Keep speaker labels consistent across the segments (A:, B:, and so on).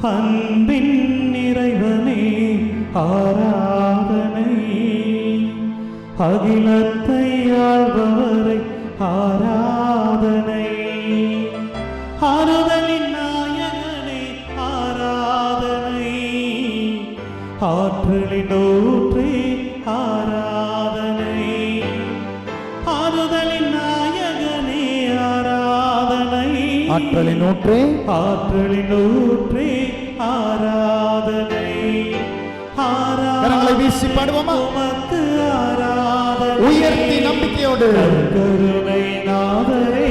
A: அன்பின் இறைவனே ஆராதனை, அகிலத்தை ஆள்பவரை ஆராதனை, ஆறுதலின் நாயகனே ஆராதனை, ஆற்றலின் ஊற்றே ஆராதனை, ஆறுதலின் நாயகனே ஆராதனை,
B: ஆற்றலின் ஊற்றே
A: ஆற்றலின் ஊற்றே ஆராதனை,
B: கரங்களை வீசி பாடுவோமா?
A: உமக்கு ஆராதனை,
B: உயர்த்தி நம்பிக்கையோடு
A: கருணை நாதரே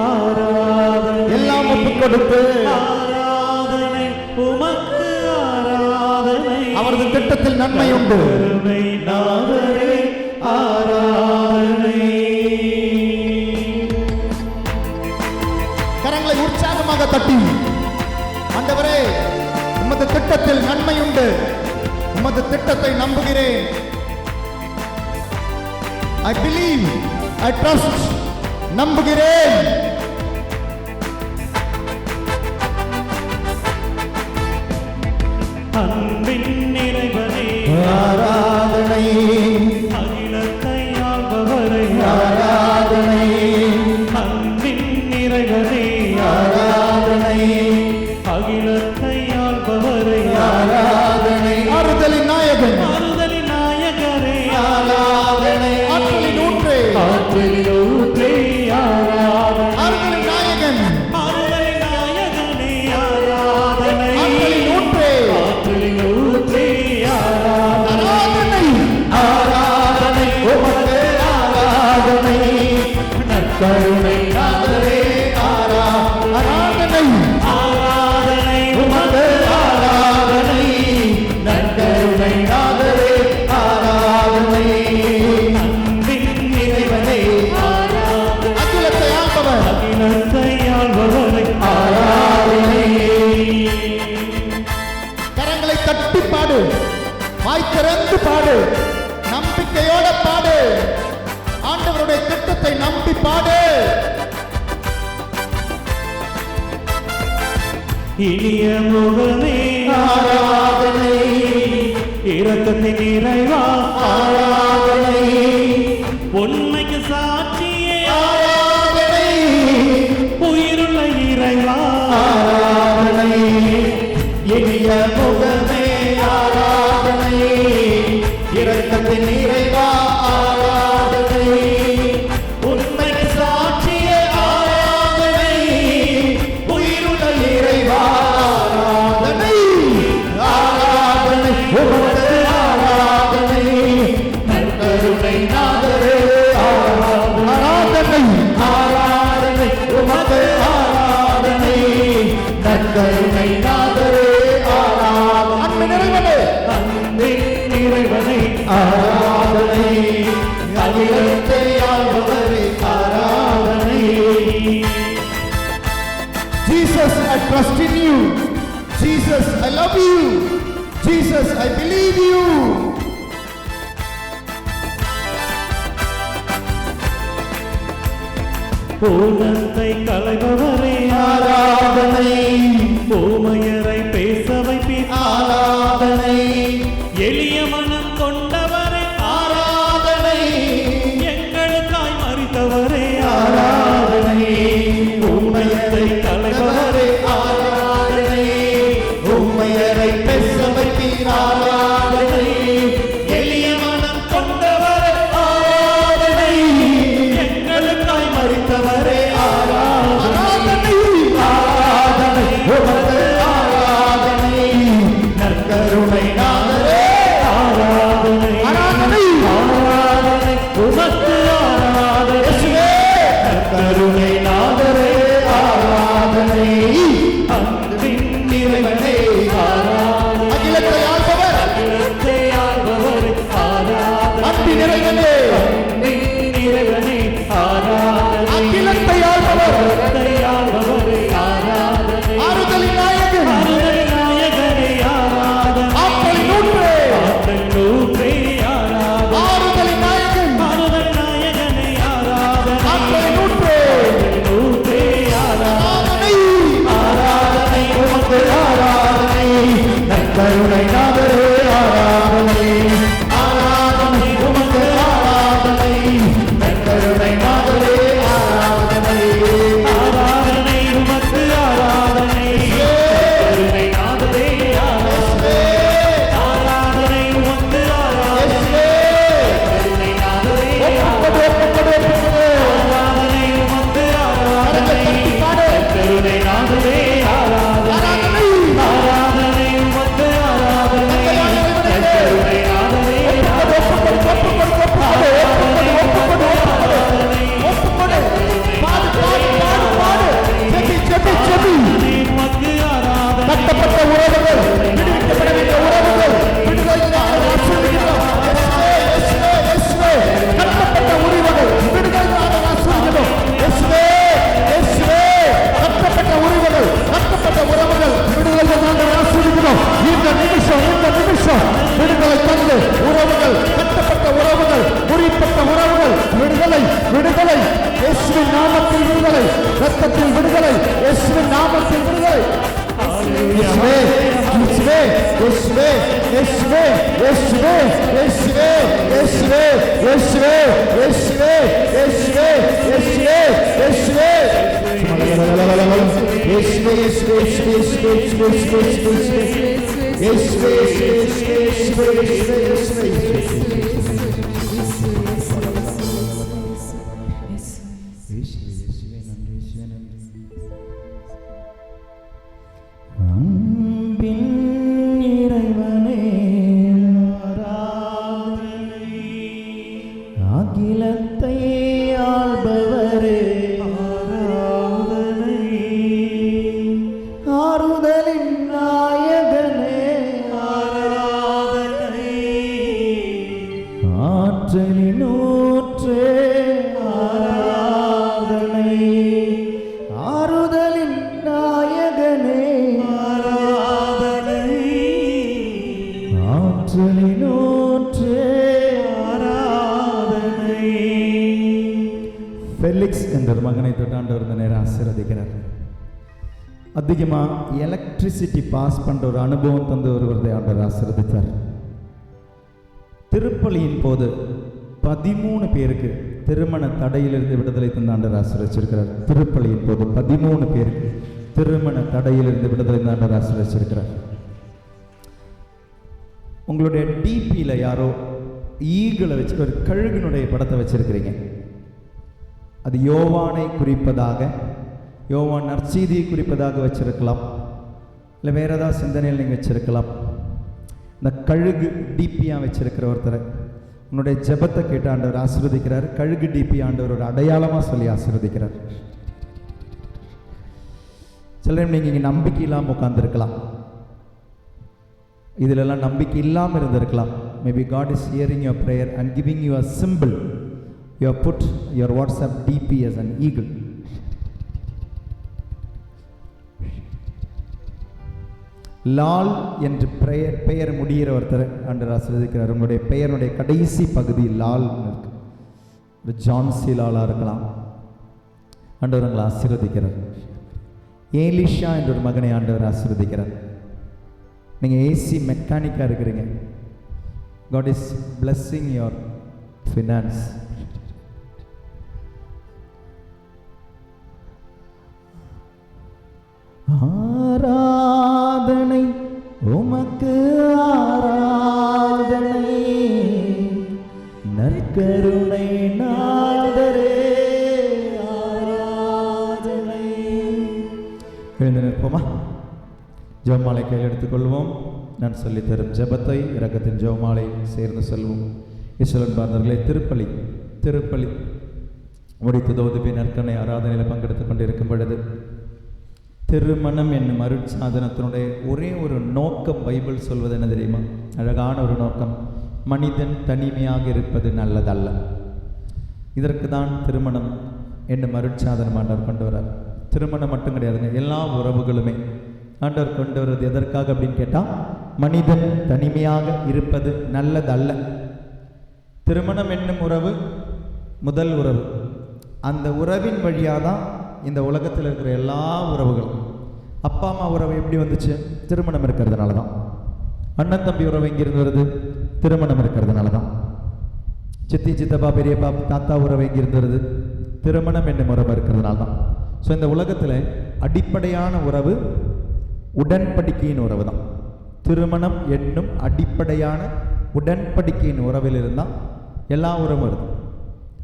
A: ஆராதனை,
B: எல்லாம் ஒப்புக் கொடுத்து
A: ஆராதனை உமக்கு ஆராதனை,
B: அவரது திட்டத்தில் நன்மை உண்டு.
A: கருணை நாதரே ஆராதனை.
B: கரங்களை உற்சாகமாக தட்டி, ஆண்டவரே உமது திட்டத்தில் நன்மை உண்டு, உமது திட்டத்தை நம்புகிறேன். I believe, I trust, நம்புகிறேன்.
A: அன்பின் இறைவனே
B: ஆராதனை,
A: அகிலத்தை ஆள்பவரை
B: ஆராதனை,
A: அன்பின் இறைவனே
B: ஆராதனை,
A: அகிலத்தை ஆள்பவரை
B: ஆராதனை, ஆறுதலின் நாயகன்,
A: ஆறுதலின் நாயகரே
B: ஆராதனை, ஆற்றலின் ஊற்றே,
A: ஆற்றலின் ஊற்றே ஆராதனை,
B: ஆறுதலின் நாயகன்,
A: ஆறுதலின் நாயகனே ஆராதனை,
B: ஆற்றலின் ஊற்றே,
A: ஆற்றலின் ஊற்றே ஆராதனை,
B: ஆராதனை, ஆராதனை உமக்கு ஆராதனை,
A: நற்கருணை நாதரே
B: ஆராதனை,
A: ஆராதனை
B: உமக்கு ஆராதனை,
A: நற்கருணை
B: நாதரே ஆராதனை,
A: அன்பின் இறைவனே ஆராதனை,
B: அகிலத்தை ஆள்பவர்
A: அகிலத்தை ஆள்பவரை
B: ஆராதனை. கரங்களை தட்டி பாடு, வாய் திறந்து பாடு, நம்பிக்கையோட பாடு, ஆண்டவருடைய திட்டத்தை நம்பி பாடு.
A: இனிய முகமே
B: ஆராதனை,
A: இரக்கத்தின் இறைவா
B: ஆராதனை,
A: உண்மைக்கு சாட்சியே
B: ஆராதனை,
A: உயிருள்ள இறைவா
B: ஆராதனை, இனிய முகமே ஆராதனை, இரக்கத்தின் இறைவா ஆராதனை, உண்மைக்கு சாட்சியே ஆராதனை, உயிருள்ள இறைவா ஆராதனை, ஆராதனை உமக்கு ஆராதனை, நற்கருணை நாதரே ஆராதனை, ஆராதனை உமக்கு ஆராதனை, நற்கருணை நாதரே ஆராதனை, அன்பு நிறைவனே
A: அன்பின் இறைவனை
B: ஆராதனை, அகிலத்தை ஆள்பவரே ஆராதனை. Jesus, I trust in you. Jesus, I love you. Jesus, I believe you.
A: பூனத்தை களைபவரே
B: ஆராதனை,
A: பூமையரை பேச வைப்பீர்
B: ஆராதனை,
A: எளிய மனம் கொண்டவரே
B: ஆராதனை,
A: எங்களுக்காய் மறித்தவரே
B: ஆராதனை,
A: பூனத்தை களைபவரே
B: ஆராதனை, உம்மையரை பேச வைப்பீர் ஆராதனை, எளிய மனம் கொண்டவரே ஆராதனை,
A: எங்களுக்காய் மறித்தவரே
B: ஆராதனை, ஆராதனை நாமத்தில் விடுதலை, இரத்தத்தில் விடுதலை, இயேசுவின் நாமத்தில் விடுதலை. இயேசுவே, இயேசுவே, இயேசுவே, இயேசுவே, இயேசுவே, இயேசுவே, இயேசுவே, இயேசுவே, இயேசுவே, இயேசுவே, இயேசுவே, இயேசுவே. இயேசுவே, இயேசுவே, இயேசுவே, இயேசுவே, இயேசுவே, இயேசுவே, இயேசுவே, இயேசுவே, இயேசுவே, இயேசுவே.
A: அன்பின் இறைவனே
B: அகிலத்தை ஆள்பவரே
A: ஆராதனை,
B: ஆறுதலின் நாயகனே
A: ஆராதனை,
B: ஆற்றலின் ஊற்றே ஆராதனை, ஆறுதலின் நாயகனே
A: ஆராதனை,
B: ஆற்றலின் ஊற்றே
A: ஆராதனை.
B: ஃபெலிக்ஸ் என்ற ஒரு மகனை தொட்டாண்டவர் இந்த நேரம் ஆசீர்வதிக்கிறார். அதிகமாக எலக்ட்ரிசிட்டி பாஸ் பண்ணுற ஒரு அனுபவம் தந்து ஒருவரை ஆண்டவர் ஆசீர்வதித்தார். திருப்பலியின் போது 13 பேருக்கு திருமண தடையிலிருந்து விடுதலை தந்த ஆண்டவர் ஆசீர்வதிச்சிருக்கிறார். திருப்பலியின் போது 13 பேருக்கு திருமண தடையிலிருந்து விடுதலை தந்த ஆண்டவர் ஆசீர்வதிச்சிருக்கிறார். உங்களுடைய டிபியில் யாரோ ஈகிளை வச்சு ஒரு கழுகினுடைய படத்தை வச்சிருக்கிறீங்க. அது யோவானை குறிப்பதாக, யோவான் நற்செய்தியை குறிப்பதாக வச்சிருக்கலாம், இல்லை வேற ஏதாவது சிந்தனையில் நீங்கள் வச்சிருக்கலாம். இந்த கழுகு டிபியாக வச்சிருக்கிற ஒருத்தரை உன்னுடைய ஜெபத்தை கேட்டு ஆண்டவர் ஆசீர்வதிக்கிறார். கழுகு டிபி ஆண்டவர் ஒரு அடையாளமாக சொல்லி ஆசீர்வதிக்கிறார். சிலரும் நீங்கள் இங்கே நம்பிக்கை இல்லாமல் உட்காந்துருக்கலாம், இதிலெல்லாம் நம்பிக்கை இல்லாமல் இருந்திருக்கலாம். Maybe God is hearing your prayer and giving you a simple. You have put your WhatsApp DP as an eagle. Lal என்று பெயர் முடிகிற ஒருத்தர் ஆண்டவர் ஆசீர்வதிக்கிறார். உங்களுடைய பெயருடைய கடைசி பகுதி லால் இருக்கு. ஒரு ஜான்சி லாலாக இருக்கலாம். ஆண்டவர் உங்களை ஆசீர்வதிக்கிறார். ஏலிஷா என்ற ஒரு மகனை ஆண்டவர் ஆசீர்வதிக்கிறார். நீங்கள் ஏசி மெக்கானிக்காக இருக்கிறீங்க. God is blessing your finance. ஆராதனை உமக்கு ஆராதனை, நற்கருணை நாதரே ஆராதனை. எழுந்து நிற்போமா? ஜெபமாலை கையில் எடுத்துக்கொள்வோம். நான் சொல்லித்தரும் ஜெபத்தை இரக்கத்தின் ஜெபமாலை சேர்ந்து சொல்வோம். இஸ்வரன் பார்ந்தவர்களே, திருப்பலி முடித்ததோதுபி நற்கருணை ஆராதனையில் பங்கெடுத்துக் கொண்டிருக்கும் பொழுது திருமணம் என்னும் அருட்சாதனத்தினுடைய ஒரே ஒரு நோக்கம் பைபிள் சொல்வது என்ன தெரியுமா? அழகான ஒரு நோக்கம். மனிதன் தனிமையாக இருப்பது நல்லதல்ல. இதற்கு தான் திருமணம் என்னும் அருட்சாதனம் ஆண்டவர் கொண்டு வரார். திருமணம் மட்டும் கிடையாதுங்க, எல்லா உறவுகளுமே ஆண்டவர் கொண்டு வருவது எதற்காக அப்படின்னு கேட்டால், மனிதன் தனிமையாக இருப்பது நல்லதல்ல. திருமணம் என்னும் உறவு முதல் உறவு. அந்த உறவின் வழியாக தான் இந்த உலகத்தில் இருக்கிற எல்லா உறவுகளும். அப்பா அம்மா உறவு எப்படி வந்துச்சு? திருமணம் இருக்கிறதுனால தான். அண்ணன் தம்பி உறவு எங்கிருந்து வருது? திருமணம் இருக்கிறதுனால தான். சித்தி சித்தப்பா பெரியப்பா தாத்தா உறவு எங்கிருந்து வருது? திருமணம் என்னும் உறவு இருக்கிறதுனால தான். ஸோ இந்த உலகத்தில் அடிப்படையான உறவு உடன்படிக்கையின் உறவு தான். திருமணம் என்னும் அடிப்படையான உடன்படிக்கையின் உறவில் இருந்தால் எல்லா உறவும் வருது.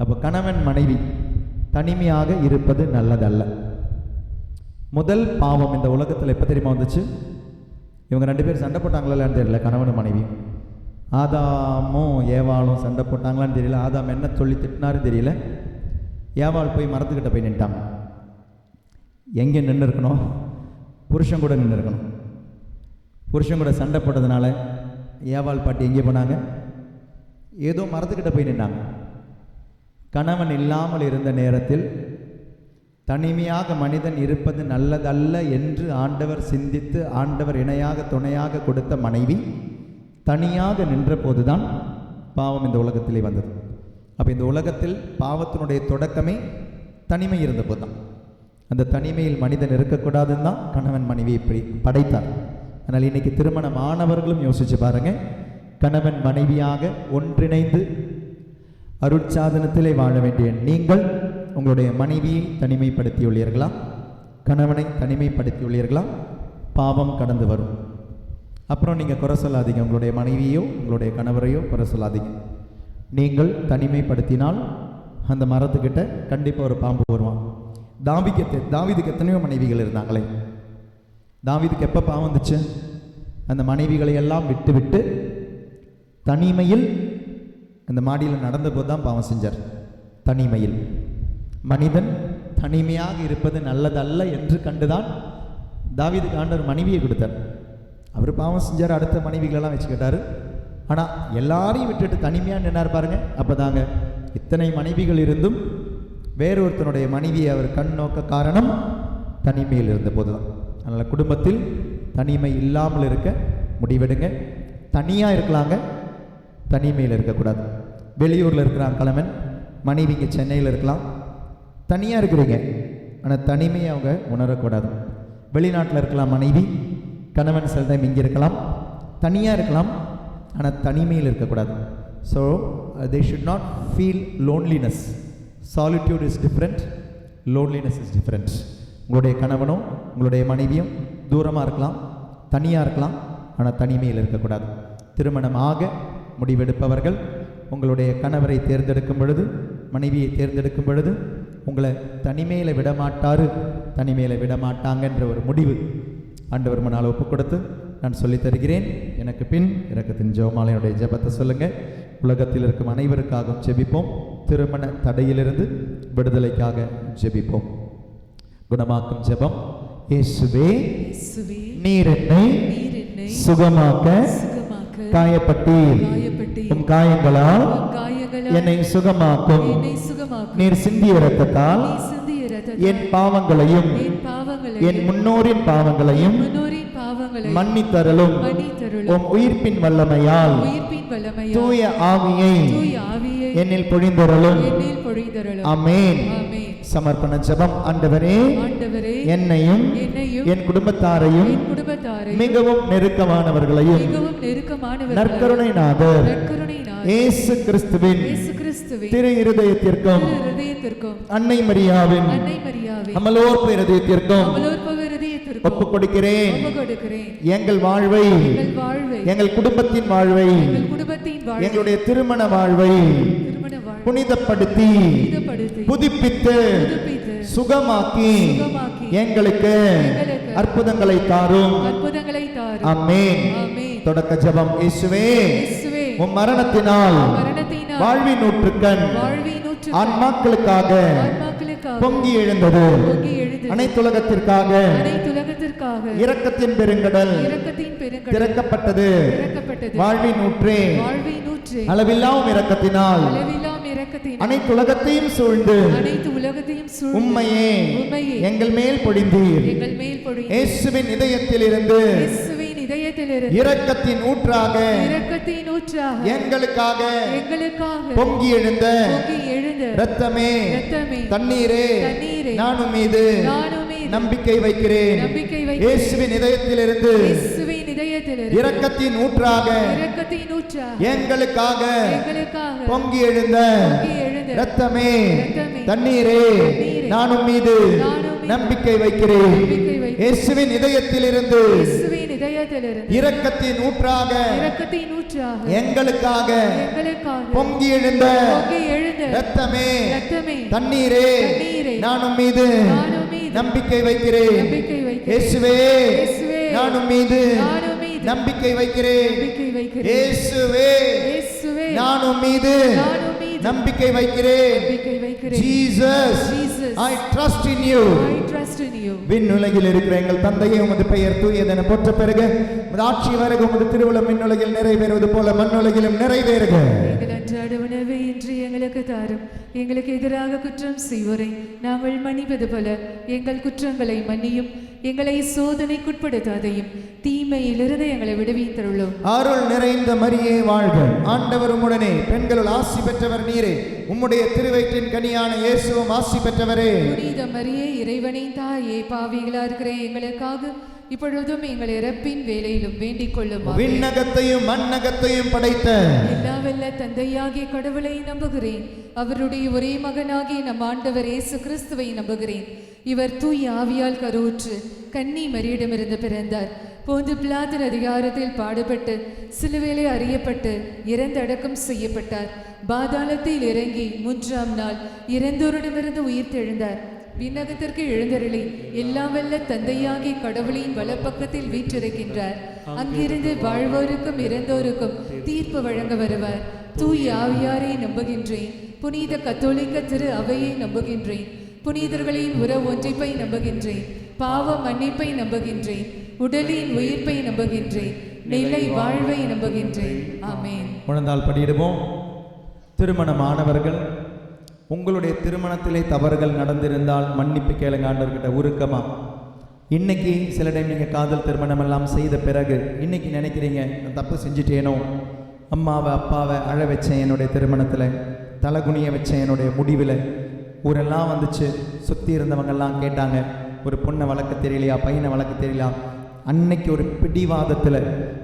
B: அப்போ கணவன் மனைவி தனிமையாக இருப்பது நல்லதல்ல. முதல் பாவம் இந்த உலகத்தில் எப்போ தெரியுமா வந்துச்சு? இவங்க 2 பேர் சண்டை போட்டாங்களான்னு தெரியல, கணவன் மனைவி. ஆதாமும் ஏவாளும் சண்டை போட்டாங்களான்னு தெரியல. ஆதாம் என்ன சொல்லி திட்டினாருன்னு தெரியல. ஏவாள் போய் மரத்துக்கிட்ட போய் நின்ட்டாங்க. எங்கே நின்று இருக்கணும்? புருஷன் கூட நின்று இருக்கணும். புருஷன் கூட சண்டை போட்டதுனால ஏவாள் பாட்டி எங்கே போனாங்க? ஏதோ மரத்துக்கிட்ட போய் நின்னாங்க. கணவன் இல்லாமல் இருந்த நேரத்தில் தனிமையாக மனிதன் இருப்பது நல்லதல்ல என்று ஆண்டவர் சிந்தித்து, ஆண்டவர் இணையாக துணையாக கொடுத்த மனைவி தனியாக நின்ற போதுதான் பாவம் இந்த உலகத்திலே வந்தது. அப்போ இந்த உலகத்தில் பாவத்தினுடைய தொடக்கமே தனிமை இருந்தபோது தான். அந்த தனிமையில் மனிதன் இருக்கக்கூடாதுன்னு தான் கணவன் மனைவியை இப்படி படைத்தார். அதனால் இன்னைக்கு திருமணம் ஆனவர்களும் யோசிச்சு பாருங்க, கணவன் மனைவியாக ஒன்றிணைந்து அருட்சாதனத்திலே வாழ வேண்டிய நீங்கள் உங்களுடைய மனைவியை தனிமைப்படுத்தியுள்ளீர்களா? கணவனை தனிமைப்படுத்தியுள்ளீர்களா? பாவம் கடந்து வரும். அப்புறம் நீங்கள் குறை சொல்லாதீங்க, உங்களுடைய மனைவியோ உங்களுடைய கணவரையோ குறை சொல்லாதீங்க. நீங்கள் தனிமைப்படுத்தினால் அந்த மரத்துக்கிட்ட கண்டிப்பாக ஒரு பாம்பு வருவான். தாவீதுக்கு எத்தனையோ மனைவிகள் இருந்தாங்களே. தாவீதுக்கு எப்போ பாவம் வந்துச்சு? அந்த மனைவிகளை எல்லாம் விட்டு விட்டு தனிமையில் அந்த மாடியில் நடந்த போது தான் பாவம் செஞ்சார். தனிமையில் மனிதன் தனிமையாக இருப்பது நல்லதல்ல என்று கண்டுதான் தாவீதுக்கு ஆண்டவர் மனைவியை கொடுத்தார். அவர் பாவம் செஞ்சார், அடுத்த மனைவிகளெல்லாம் வச்சுக்கிட்டாரு. ஆனால் எல்லாரையும் விட்டுட்டு தனிமையாக நின்னார் பாருங்க. அப்போ தாங்க இத்தனை மனைவிகள் இருந்தும் வேறொருத்தனுடைய மனைவியை அவர் கண் நோக்க காரணம் தனிமையில் இருந்த போது தான். அதனால் குடும்பத்தில் தனிமை இல்லாமல் இருக்க முடிவெடுங்க. தனியாக இருக்கலாங்க, தனிமையில் இருக்கக்கூடாது. வெளியூரில் இருக்கிறான் கணவன், மனைவி இங்கே சென்னையில் இருக்கலாம். தனியாக இருக்கிறீங்க, ஆனால் தனிமையை அவங்க உணரக்கூடாது. வெளிநாட்டில் இருக்கலாம் மனைவி, கணவன் சில டைம் இங்கே இருக்கலாம். தனியாக இருக்கலாம், ஆனால் தனிமையில் இருக்கக்கூடாது. So they should not feel loneliness. Solitude is different, loneliness is different. உங்களுடைய கணவனும் உங்களுடைய மனைவியும் தூரமாக இருக்கலாம், தனியாக இருக்கலாம், ஆனால் தனிமையில் இருக்கக்கூடாது. திருமணமாக முடிவெடுப்பவர்கள் உங்களுடைய கணவரை தேர்ந்தெடுக்கும் பொழுது, மனைவியை தேர்ந்தெடுக்கும் பொழுது உங்களை தனிமையில் விடமாட்டாரு, தனிமையில் விடமாட்டாங்கன்ற ஒரு முடிவு ஆண்டவர் முன்னால் ஒப்பு கொடுத்து நான் சொல்லித் தருகிறேன். எனக்கு பின் இரக்கத்தின் ஜெபமாலையுடைய ஜெபத்தை சொல்லுங்கள். உலகத்தில் இருக்கும் அனைவருக்காகவும் ஜெபிப்போம். திருமண தடையிலிருந்து விடுதலைக்காக ஜெபிப்போம். குணமாக்கும் ஜெபம். இயேசுவே, நீர் என்னை சுகமாக்க காயப்பட்டீர். உம் காயங்களால் என்னை சுகமாக்கும். நீர் சிந்திய இரத்தத்தால் என் பாவங்களையும் என் முன்னோரின் பாவங்களையும் மன்னித்தருளும். உம் உயிர்ப்பின் வல்லமையால் தூய ஆவியை என்னில் பொழிந்தருளும். ஆமென். சமர்ப்பண ஜெபம். ஆண்டவரே, என்னையும் என் குடும்பத்தாரையும் மிகவும் நெருக்கமானவர்களையும் நற்கருணை நாதர் இயேசு கிறிஸ்துவின் திரு இருதயத்திற்கும் அன்னை மரியாவின் அமலோற்ப இருதயத்திற்கும் ஒப்புக் கொடுக்கிறேன். எங்கள் வாழ்வை, எங்கள் குடும்பத்தின் வாழ்வை, எங்களுடைய திருமண வாழ்வை புனிதப்படுத்தி புதுப்பித்து சுகமாக்கி எங்களுக்கு அற்புதங்களை தாரும். ஆமென். தொடக்க ஜெபம். இயேசுவே, உம் மரணத்தினால் வாழ்வின் ஊற்றுக்கண் ஆன்மாக்களுக்காக பொங்கி எழுந்தது. அனைத்துலகத்திற்காக இரக்கத்தின் பெருங்கடல் திறக்கப்பட்டது. வாழ்வின் ஊற்றே, அளவில்லாவும் இரக்கத்தினால் அனைத்துலகத்தையும் சூழ்ந்து உம்மையே எங்கள் மேல் பொழிந்தீர். இயேசுவின் இதயத்தில் இருந்து இரக்கத்தின் ஊற்றாக எங்களுக்காக பொங்கி எழுந்த இரத்தமே, தண்ணீரே, நானும் மீது நம்பிக்கை வைக்கிறேன். இயேசுவின் இதயத்திலிருந்து இரக்கத்தின் ஊற்றாக எங்களுக்காக பொங்கி எழுந்த இரத்தமே, தண்ணீரே, நானும் மீது நம்பிக்கை வைக்கிறேன். இயேசுவின் இதயத்திலிருந்து இரக்கத்தின் ஊற்றாக எங்களுக்காக பொங்கி எழுந்த இரத்தமே, தண்ணீரே, நானும் மீது நம்பிக்கை வைக்கிறேன். இயேசுவே, நானும் மீது நம்பிக்கை வைக்கிறேன். இயேசுவே, நானும் மீது நம்பிக்கை வைக்கிறேன். Jesus, I trust in you. விண்ணுலகில் இருக்கிற எங்கள் தந்தையே, உமது பெயர் தூயதென போற்ற பெறுக. உமது ஆட்சி வருக. உமது திருவுளம் விண்ணுலகில் நிறைவேறுவது போல மண்ணுலகிலும் நிறைவேறுக.
C: உணவை இன்று எங்களுக்கு தாரும். எங்களுக்கு எதிராக குற்றம் செய்வோரை நாங்கள் மன்னிப்பது போல எங்கள் குற்றங்களை மன்னியும். எங்களை சோதனைக்குட்படுத்தாதையும் தீமையிலிருந்து எங்களை விடுவித்தருளும்.
B: அருள் நிறைந்த மரியே வாழ்க, ஆண்டவர் உம்முடனே, பெண்களுள் ஆசி பெற்றவர் நீரே, உம்முடைய திருவயிற்றின் கனியான இயேசுவும் ஆசி பெற்றவரே.
C: புனித மரியே, இறைவனின் தாயே, பாவிகளா இருக்கிற எங்களுக்காக இப்பொழுதும் எங்கள் இறப்பின் வேலையிலும் வேண்டிக் கொள்ளும்.
B: விண்ணகத்தையும் மண்ணகத்தையும் படைத்த
C: எல்லாவல்ல தந்தையாகிய கடவுளை நம்புகிறேன். அவருடைய ஒரே மகனாகிய நம் ஆண்டவர் இயேசு கிறிஸ்துவை நம்புகிறேன். இவர் தூய ஆவியால் கருவுற்று கன்னி மரியிடமிருந்து பிறந்தார். போந்து பிலாத்தின் அதிகாரத்தில் பாடுபட்டு சிலுவையிலே அறியப்பட்டு இறந்து அடக்கம் செய்யப்பட்டார். பாதாளத்தில் இறங்கி 3ஆம் நாள் இறந்தோரிடமிருந்து உயிர் தெழுந்தார். விண்ணகத்திற்கு எழுந்தருளி எல்லாம் வல்ல தந்தையாகிய கடவுளின் வலப்பக்கத்தில் வீற்றிருக்கின்றார். அங்கிருந்து வாழ்வோருக்கும் இறந்தோருக்கும் தீர்ப்பு வழங்க வருவார். தூய ஆவியாரை நம்புகின்றேன். புனித கத்தோலிக்க திரு அவையை நம்புகின்றேன். புனிதர்களின் உறவு ஒன்றிப்பை நம்புகின்றேன். பாவ மன்னிப்பை நம்புகின்றேன். உடலின் உயிர்ப்பை நம்புகின்றேன். நிலை வாழ்வை நம்புகின்றேன். ஆமென்.
B: முழந்தால் படியிடுவோம். திருமணமானவர்கள், உங்களுடைய திருமணத்திலே தவறுகள் நடந்திருந்தால் மன்னிப்பு கேளுங்க ஆண்டவர்கிட்ட உருக்கமா. இன்னைக்கு சில டைம் நீங்கள் காதல் திருமணம் எல்லாம் செய்த பிறகு இன்னைக்கு நினைக்கிறீங்க, நான் தப்பு செஞ்சுட்டேனோ, அம்மாவை அப்பாவை அழ வச்சேன் என்னுடைய திருமணத்தில், தலகுனிய வச்சேன் என்னுடைய முடிவில், ஊரெல்லாம் வந்துச்சு, சுற்றி இருந்தவங்கெல்லாம் கேட்டாங்க, ஒரு பொண்ணை வளர்க்க தெரியலையா, பையனை வளர்க்க தெரியலையா. அன்னைக்கு ஒரு பிடிவாதத்தில்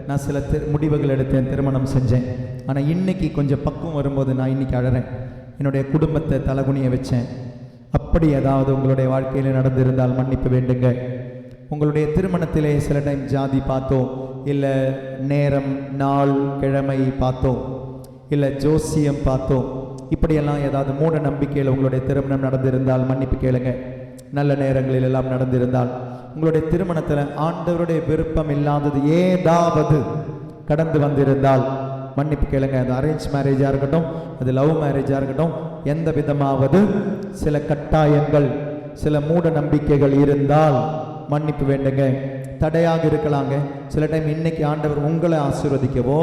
B: நான் சில முடிவுகள் எடுத்தேன், திருமணம் செஞ்சேன். ஆனால் இன்னைக்கு கொஞ்சம் பக்குவம் வரும்போது நான் இன்னைக்கு அழறேன், என்னுடைய குடும்பத்தை தலகுனிய வச்சேன். அப்படி ஏதாவது உங்களுடைய வாழ்க்கையில் நடந்திருந்தால் மன்னிப்பு வேண்டுங்க. உங்களுடைய திருமணத்திலே சில டைம் ஜாதி பார்த்தோம், இல்லை நேரம் நாள் கிழமை பார்த்தோம், இல்லை ஜோசியம் பார்த்தோம். இப்படியெல்லாம் ஏதாவது மூட நம்பிக்கையில் உங்களுடைய திருமணம் நடந்திருந்தால் மன்னிப்பு கேளுங்க. நல்ல நேரங்களில் எல்லாம் நடந்திருந்தால், உங்களுடைய திருமணத்தில் ஆண்டவருடைய விருப்பம் இல்லாதது ஏதாவது கடந்து வந்திருந்தால் மன்னிப்பு கேளுங்க. அது அரேஞ்ச் மேரேஜாக இருக்கட்டும், அது லவ் மேரேஜாக இருக்கட்டும், எந்த விதமாவது சில கட்டாயங்கள் சில மூட நம்பிக்கைகள் இருந்தால் மன்னிப்பு வேண்டுங்க. தடையாக இருக்கலாங்க. சில டைம் இன்னைக்கு ஆண்டவர் உங்களை ஆசீர்வதிக்கவோ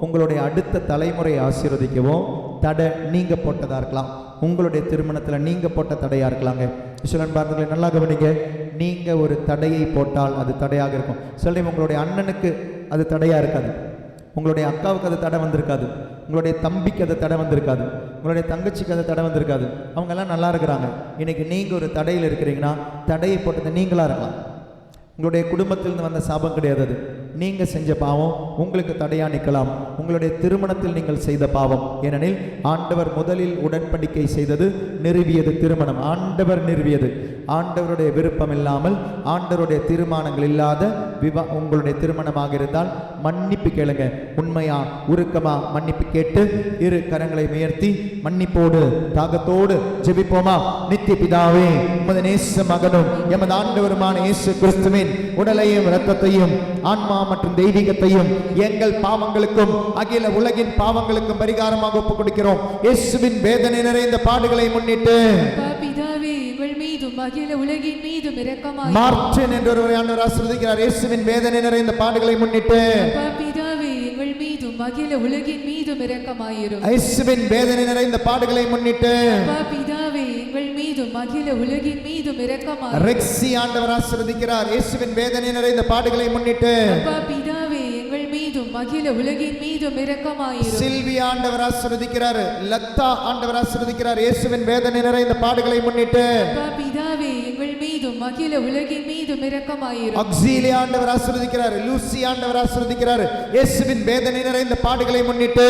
B: உங்களுடைய அடுத்த தலைமுறையை ஆசீர்வதிக்கவோ தடை நீங்க போட்டதாக இருக்கலாம். உங்களுடைய திருமணத்தில் நீங்க போட்ட தடையாக இருக்கலாங்க. ஈஸ்வரன் பார்த்தவர்களை நல்லா கவனிங்க. நீங்கள் ஒரு தடையை போட்டால் அது தடையாக இருக்கும். சில டைம் உங்களுடைய அண்ணனுக்கு அது தடையாக இருக்காது, உங்களுடைய அக்காவுக்கு அது தடை வந்திருக்காது, உங்களுடைய தம்பிக்கு அது தடை வந்திருக்காது, உங்களுடைய தங்கச்சிக்கு அது தடை வந்திருக்காது. அவங்கெல்லாம் நல்லா இருக்கிறாங்க. இன்றைக்கி நீங்கள் ஒரு தடையில் இருக்கிறீங்கன்னா தடையை போட்டது நீங்களாக இருக்கலாம். உங்களுடைய குடும்பத்திலிருந்து வந்த சாபம் கிடையாது. அது நீங்கள் செஞ்ச பாவம் உங்களுக்கு தடையாக நிற்கலாம். உங்களுடைய திருமணத்தில் நீங்கள் செய்த பாவம். ஏனெனில் ஆண்டவர் முதலில் உடன்படிக்கை செய்தது, நிறுவியது திருமணம். ஆண்டவர் நிறுவியது. ஆண்டவருடைய விருப்பம் இல்லாமல் ஆண்டவருடைய தீர்மானங்கள் இல்லாத உங்களுடைய திருமணமாக இருந்தால் மன்னிப்பு கேளுங்க. உண்மையா உருக்கமா மன்னிப்பு கேட்டு இரு கரங்களை உயர்த்தி மன்னிப்போடு தாகத்தோடு ஜெபிப்போமா. நித்திய பிதாவே, உமது நேச மகனும் எமது ஆண்டவருமான இயேசு கிறிஸ்துவின் உடலையும் இரத்தத்தையும் ஆன்மா மற்றும் தெய்வீகத்தையும் எங்கள் பாவங்களுக்கும் அகில உலகின் பாவங்களுக்கும் பரிகாரமாக ஒப்புக் கொடுக்கிறோம். இயேசுவின் வேதனை நிறைந்த பாடுகளை முன்னிட்டு
C: அகில உலகின் மீதும் இரக்கமாயிரும்.
B: மார்டின் என்ற ஒருவரை ஆண்டவர் ஆசீர்வதிக்கிறார். இயேசுவின் வேதனை நிறைந்த பாடுகளை முன்னிட்டு
C: பிதாவே எங்கள் மீதும் அகில உலகின் மீதும் இரக்கமாயிரும்.
B: இயேசுவின் வேதனை நிறைந்த பாடுகளை முன்னிட்டு
C: பிதாவே எங்கள் மீதும் அகில உலகின் மீதும் இரக்கமாயிரும்.
B: ரெக்ஸி ஆண்டவர் ஆசீர்வதிக்கிறார். இயேசுவின் வேதனை நிறைந்த பாடுகளை முன்னிட்டு
C: பிதாவே எங்கள் மீதும் அகில உலகின் மீதும் இரக்கமாயிரும்.
B: சில்வி ஆண்டவர் ஆசீர்வதிக்கிறார். லத்தா ஆண்டவர் ஆசீர்வதிக்கிறார். இயேசுவின் வேதனை நிறைந்த பாடுகளை முன்னிட்டு
C: பிதாவே எங்கள் மீதும் அகில உலகின் மீதும் இரக்கமாயிரும்.
B: அக்ஸீலி ஆண்டவர் ஆசீர்வதிக்கிறார். லூசி ஆண்டவர் ஆசீர்வதிக்கிறார். இயேசுவின் வேதனை நிறைந்த பாடுகளை முன்னிட்டு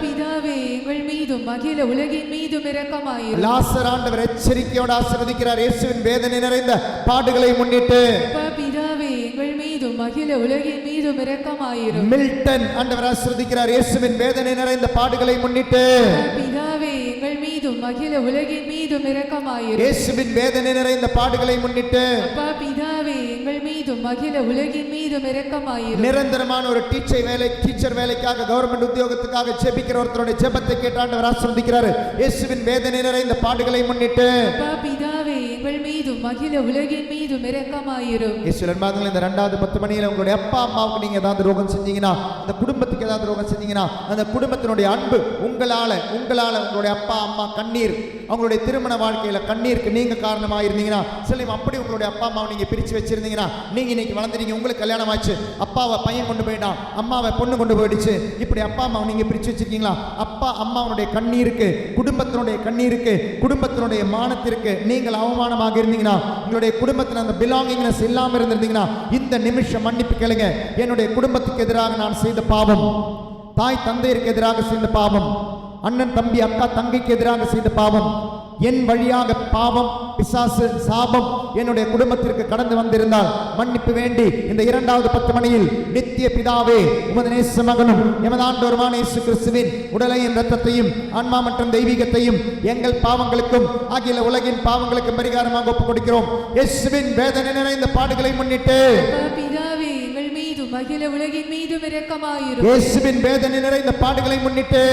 C: பிதாவே எங்கள் மீதும் அகில உலகின் மீதும் இரக்கமாயிரும்.
B: லாசர் ஆண்டவர் எச்சரிக்கையோடு ஆசீர்வதிக்கிறார். இயேசுவின் வேதனை நிறைந்த பாடுகளை முன்னிட்டு
C: பிதாவே எங்கள் மீதும் அகில உலகின் மீதும் இரக்கமாயிரும்.
B: மில்டன் ஆண்டவர் ஆசீர்வதிக்கிறார். இயேசுவின் வேதனை நிறைந்த பாடுகளை முன்னிட்டு
C: பிதாவே எங்கள் மீதும் அகில உலகின் மீதும் இரக்கமாயிரும்.
B: இயேசுவின் வேதனை நிறைந்த பாடுகளை முன்னிட்டு
C: பிதாவே எங்கள் மீதும் அகில உலகின் மீதும் இரக்கமாயிரும்.
B: நிரந்தரமான ஒரு டீச்சர் வேலைக்காக கவர்மெண்ட் உத்தியோகத்துக்காக ஜெபிக்கிற ஒருத்தருடைய ஜெபத்தை கேட்டு ஆண்டவர் ஆசீர்வதிக்கிறார். இயேசுவின் வேதனை நிறைந்த பாடுகளை முன்னிட்டு
C: பிதாவே எங்கள் மீதும் மீதும் அகில உலகின் மீதும் இரக்கமாயிரும்.
B: இயேசுவின் அன்பார்ந்தவர்களே, இந்த 2வது 10 மணியில உங்களுடைய அப்பா அம்மாவுக்கு நீங்க ஏதாவது துரோகம் செஞ்சீங்கன்னா, அந்த குடும்பத்துக்கு ஏதாவது துரோகம் செஞ்சீங்கன்னா, அந்த குடும்பத்தினுடைய அன்பு உங்களால உங்களுடைய அப்பா அம்மா கண்ணீர், அவங்களுடைய திருமண வாழ்க்கையில கண்ணீருக்கு நீங்க காரணமாக இருந்தீங்கன்னா, சில அப்படி உங்களுடைய அப்பா அம்மாவை நீங்க பிரிச்சு வச்சிருந்தீங்கன்னா, நீங்க இன்னைக்கு வளர்ந்துட்டீங்க, உங்களுக்கு கல்யாணம் ஆச்சு, அப்பாவை பையன் கொண்டு போயிட்டான், அம்மாவை பொண்ணு கொண்டு போயிடுச்சு, இப்படி அப்பா அம்மாவை நீங்க பிரிச்சு வச்சிருக்கீங்களா? அப்பா அம்மாவுடைய கண்ணீருக்கு, குடும்பத்தினுடைய கண்ணீருக்கு, குடும்பத்தினுடைய மானத்திற்கு நீங்கள் அவமானமாக இருந்தீங்கன்னா, உங்களுடைய குடும்பத்தில் அந்த பிலாங்கிங்னஸ் இல்லாம இருந்திருந்தீங்கன்னா, இந்த நிமிஷம் மன்னிப்பு கேளுங்க. என்னுடைய குடும்பத்துக்கு எதிராக நான் செய்த பாவம், தாய் தந்தையருக்கு எதிராக செய்த பாவம், அண்ணன் தம்பி அக்கா தங்கைக்கு எதிராக செய்த பாவம், என் வழியாக பாவம் பிசாசு சாபம் என்னுடைய குடும்பத்திற்கு கடந்து வந்திருந்தால் மன்னிப்பு வேண்டி இந்த 2வது 10 மணியில் நித்திய பிதாவே, உமது நேச மகனும் எமது ஆண்டவருமான இயேசு கிறிஸ்துவின் உடலையும் இரத்தத்தையும் ஆன்மா மற்றும் தெய்வீகத்தையும் எங்கள் பாவங்களுக்கும் அகில உலகின் பாவங்களுக்கும் பரிகாரமாக ஒப்புக் கொடுக்கிறோம். இயேசுவின் வேதனை நிறைந்த பாடுகளை முன்னிட்டு
C: பிதாவே, எங்கள் மீதும் அகில உலகின் மீதும் இரக்கமாயிரும்.
B: இயேசுவின் வேதனை நிறைந்த பாடுகளை முன்னிட்டு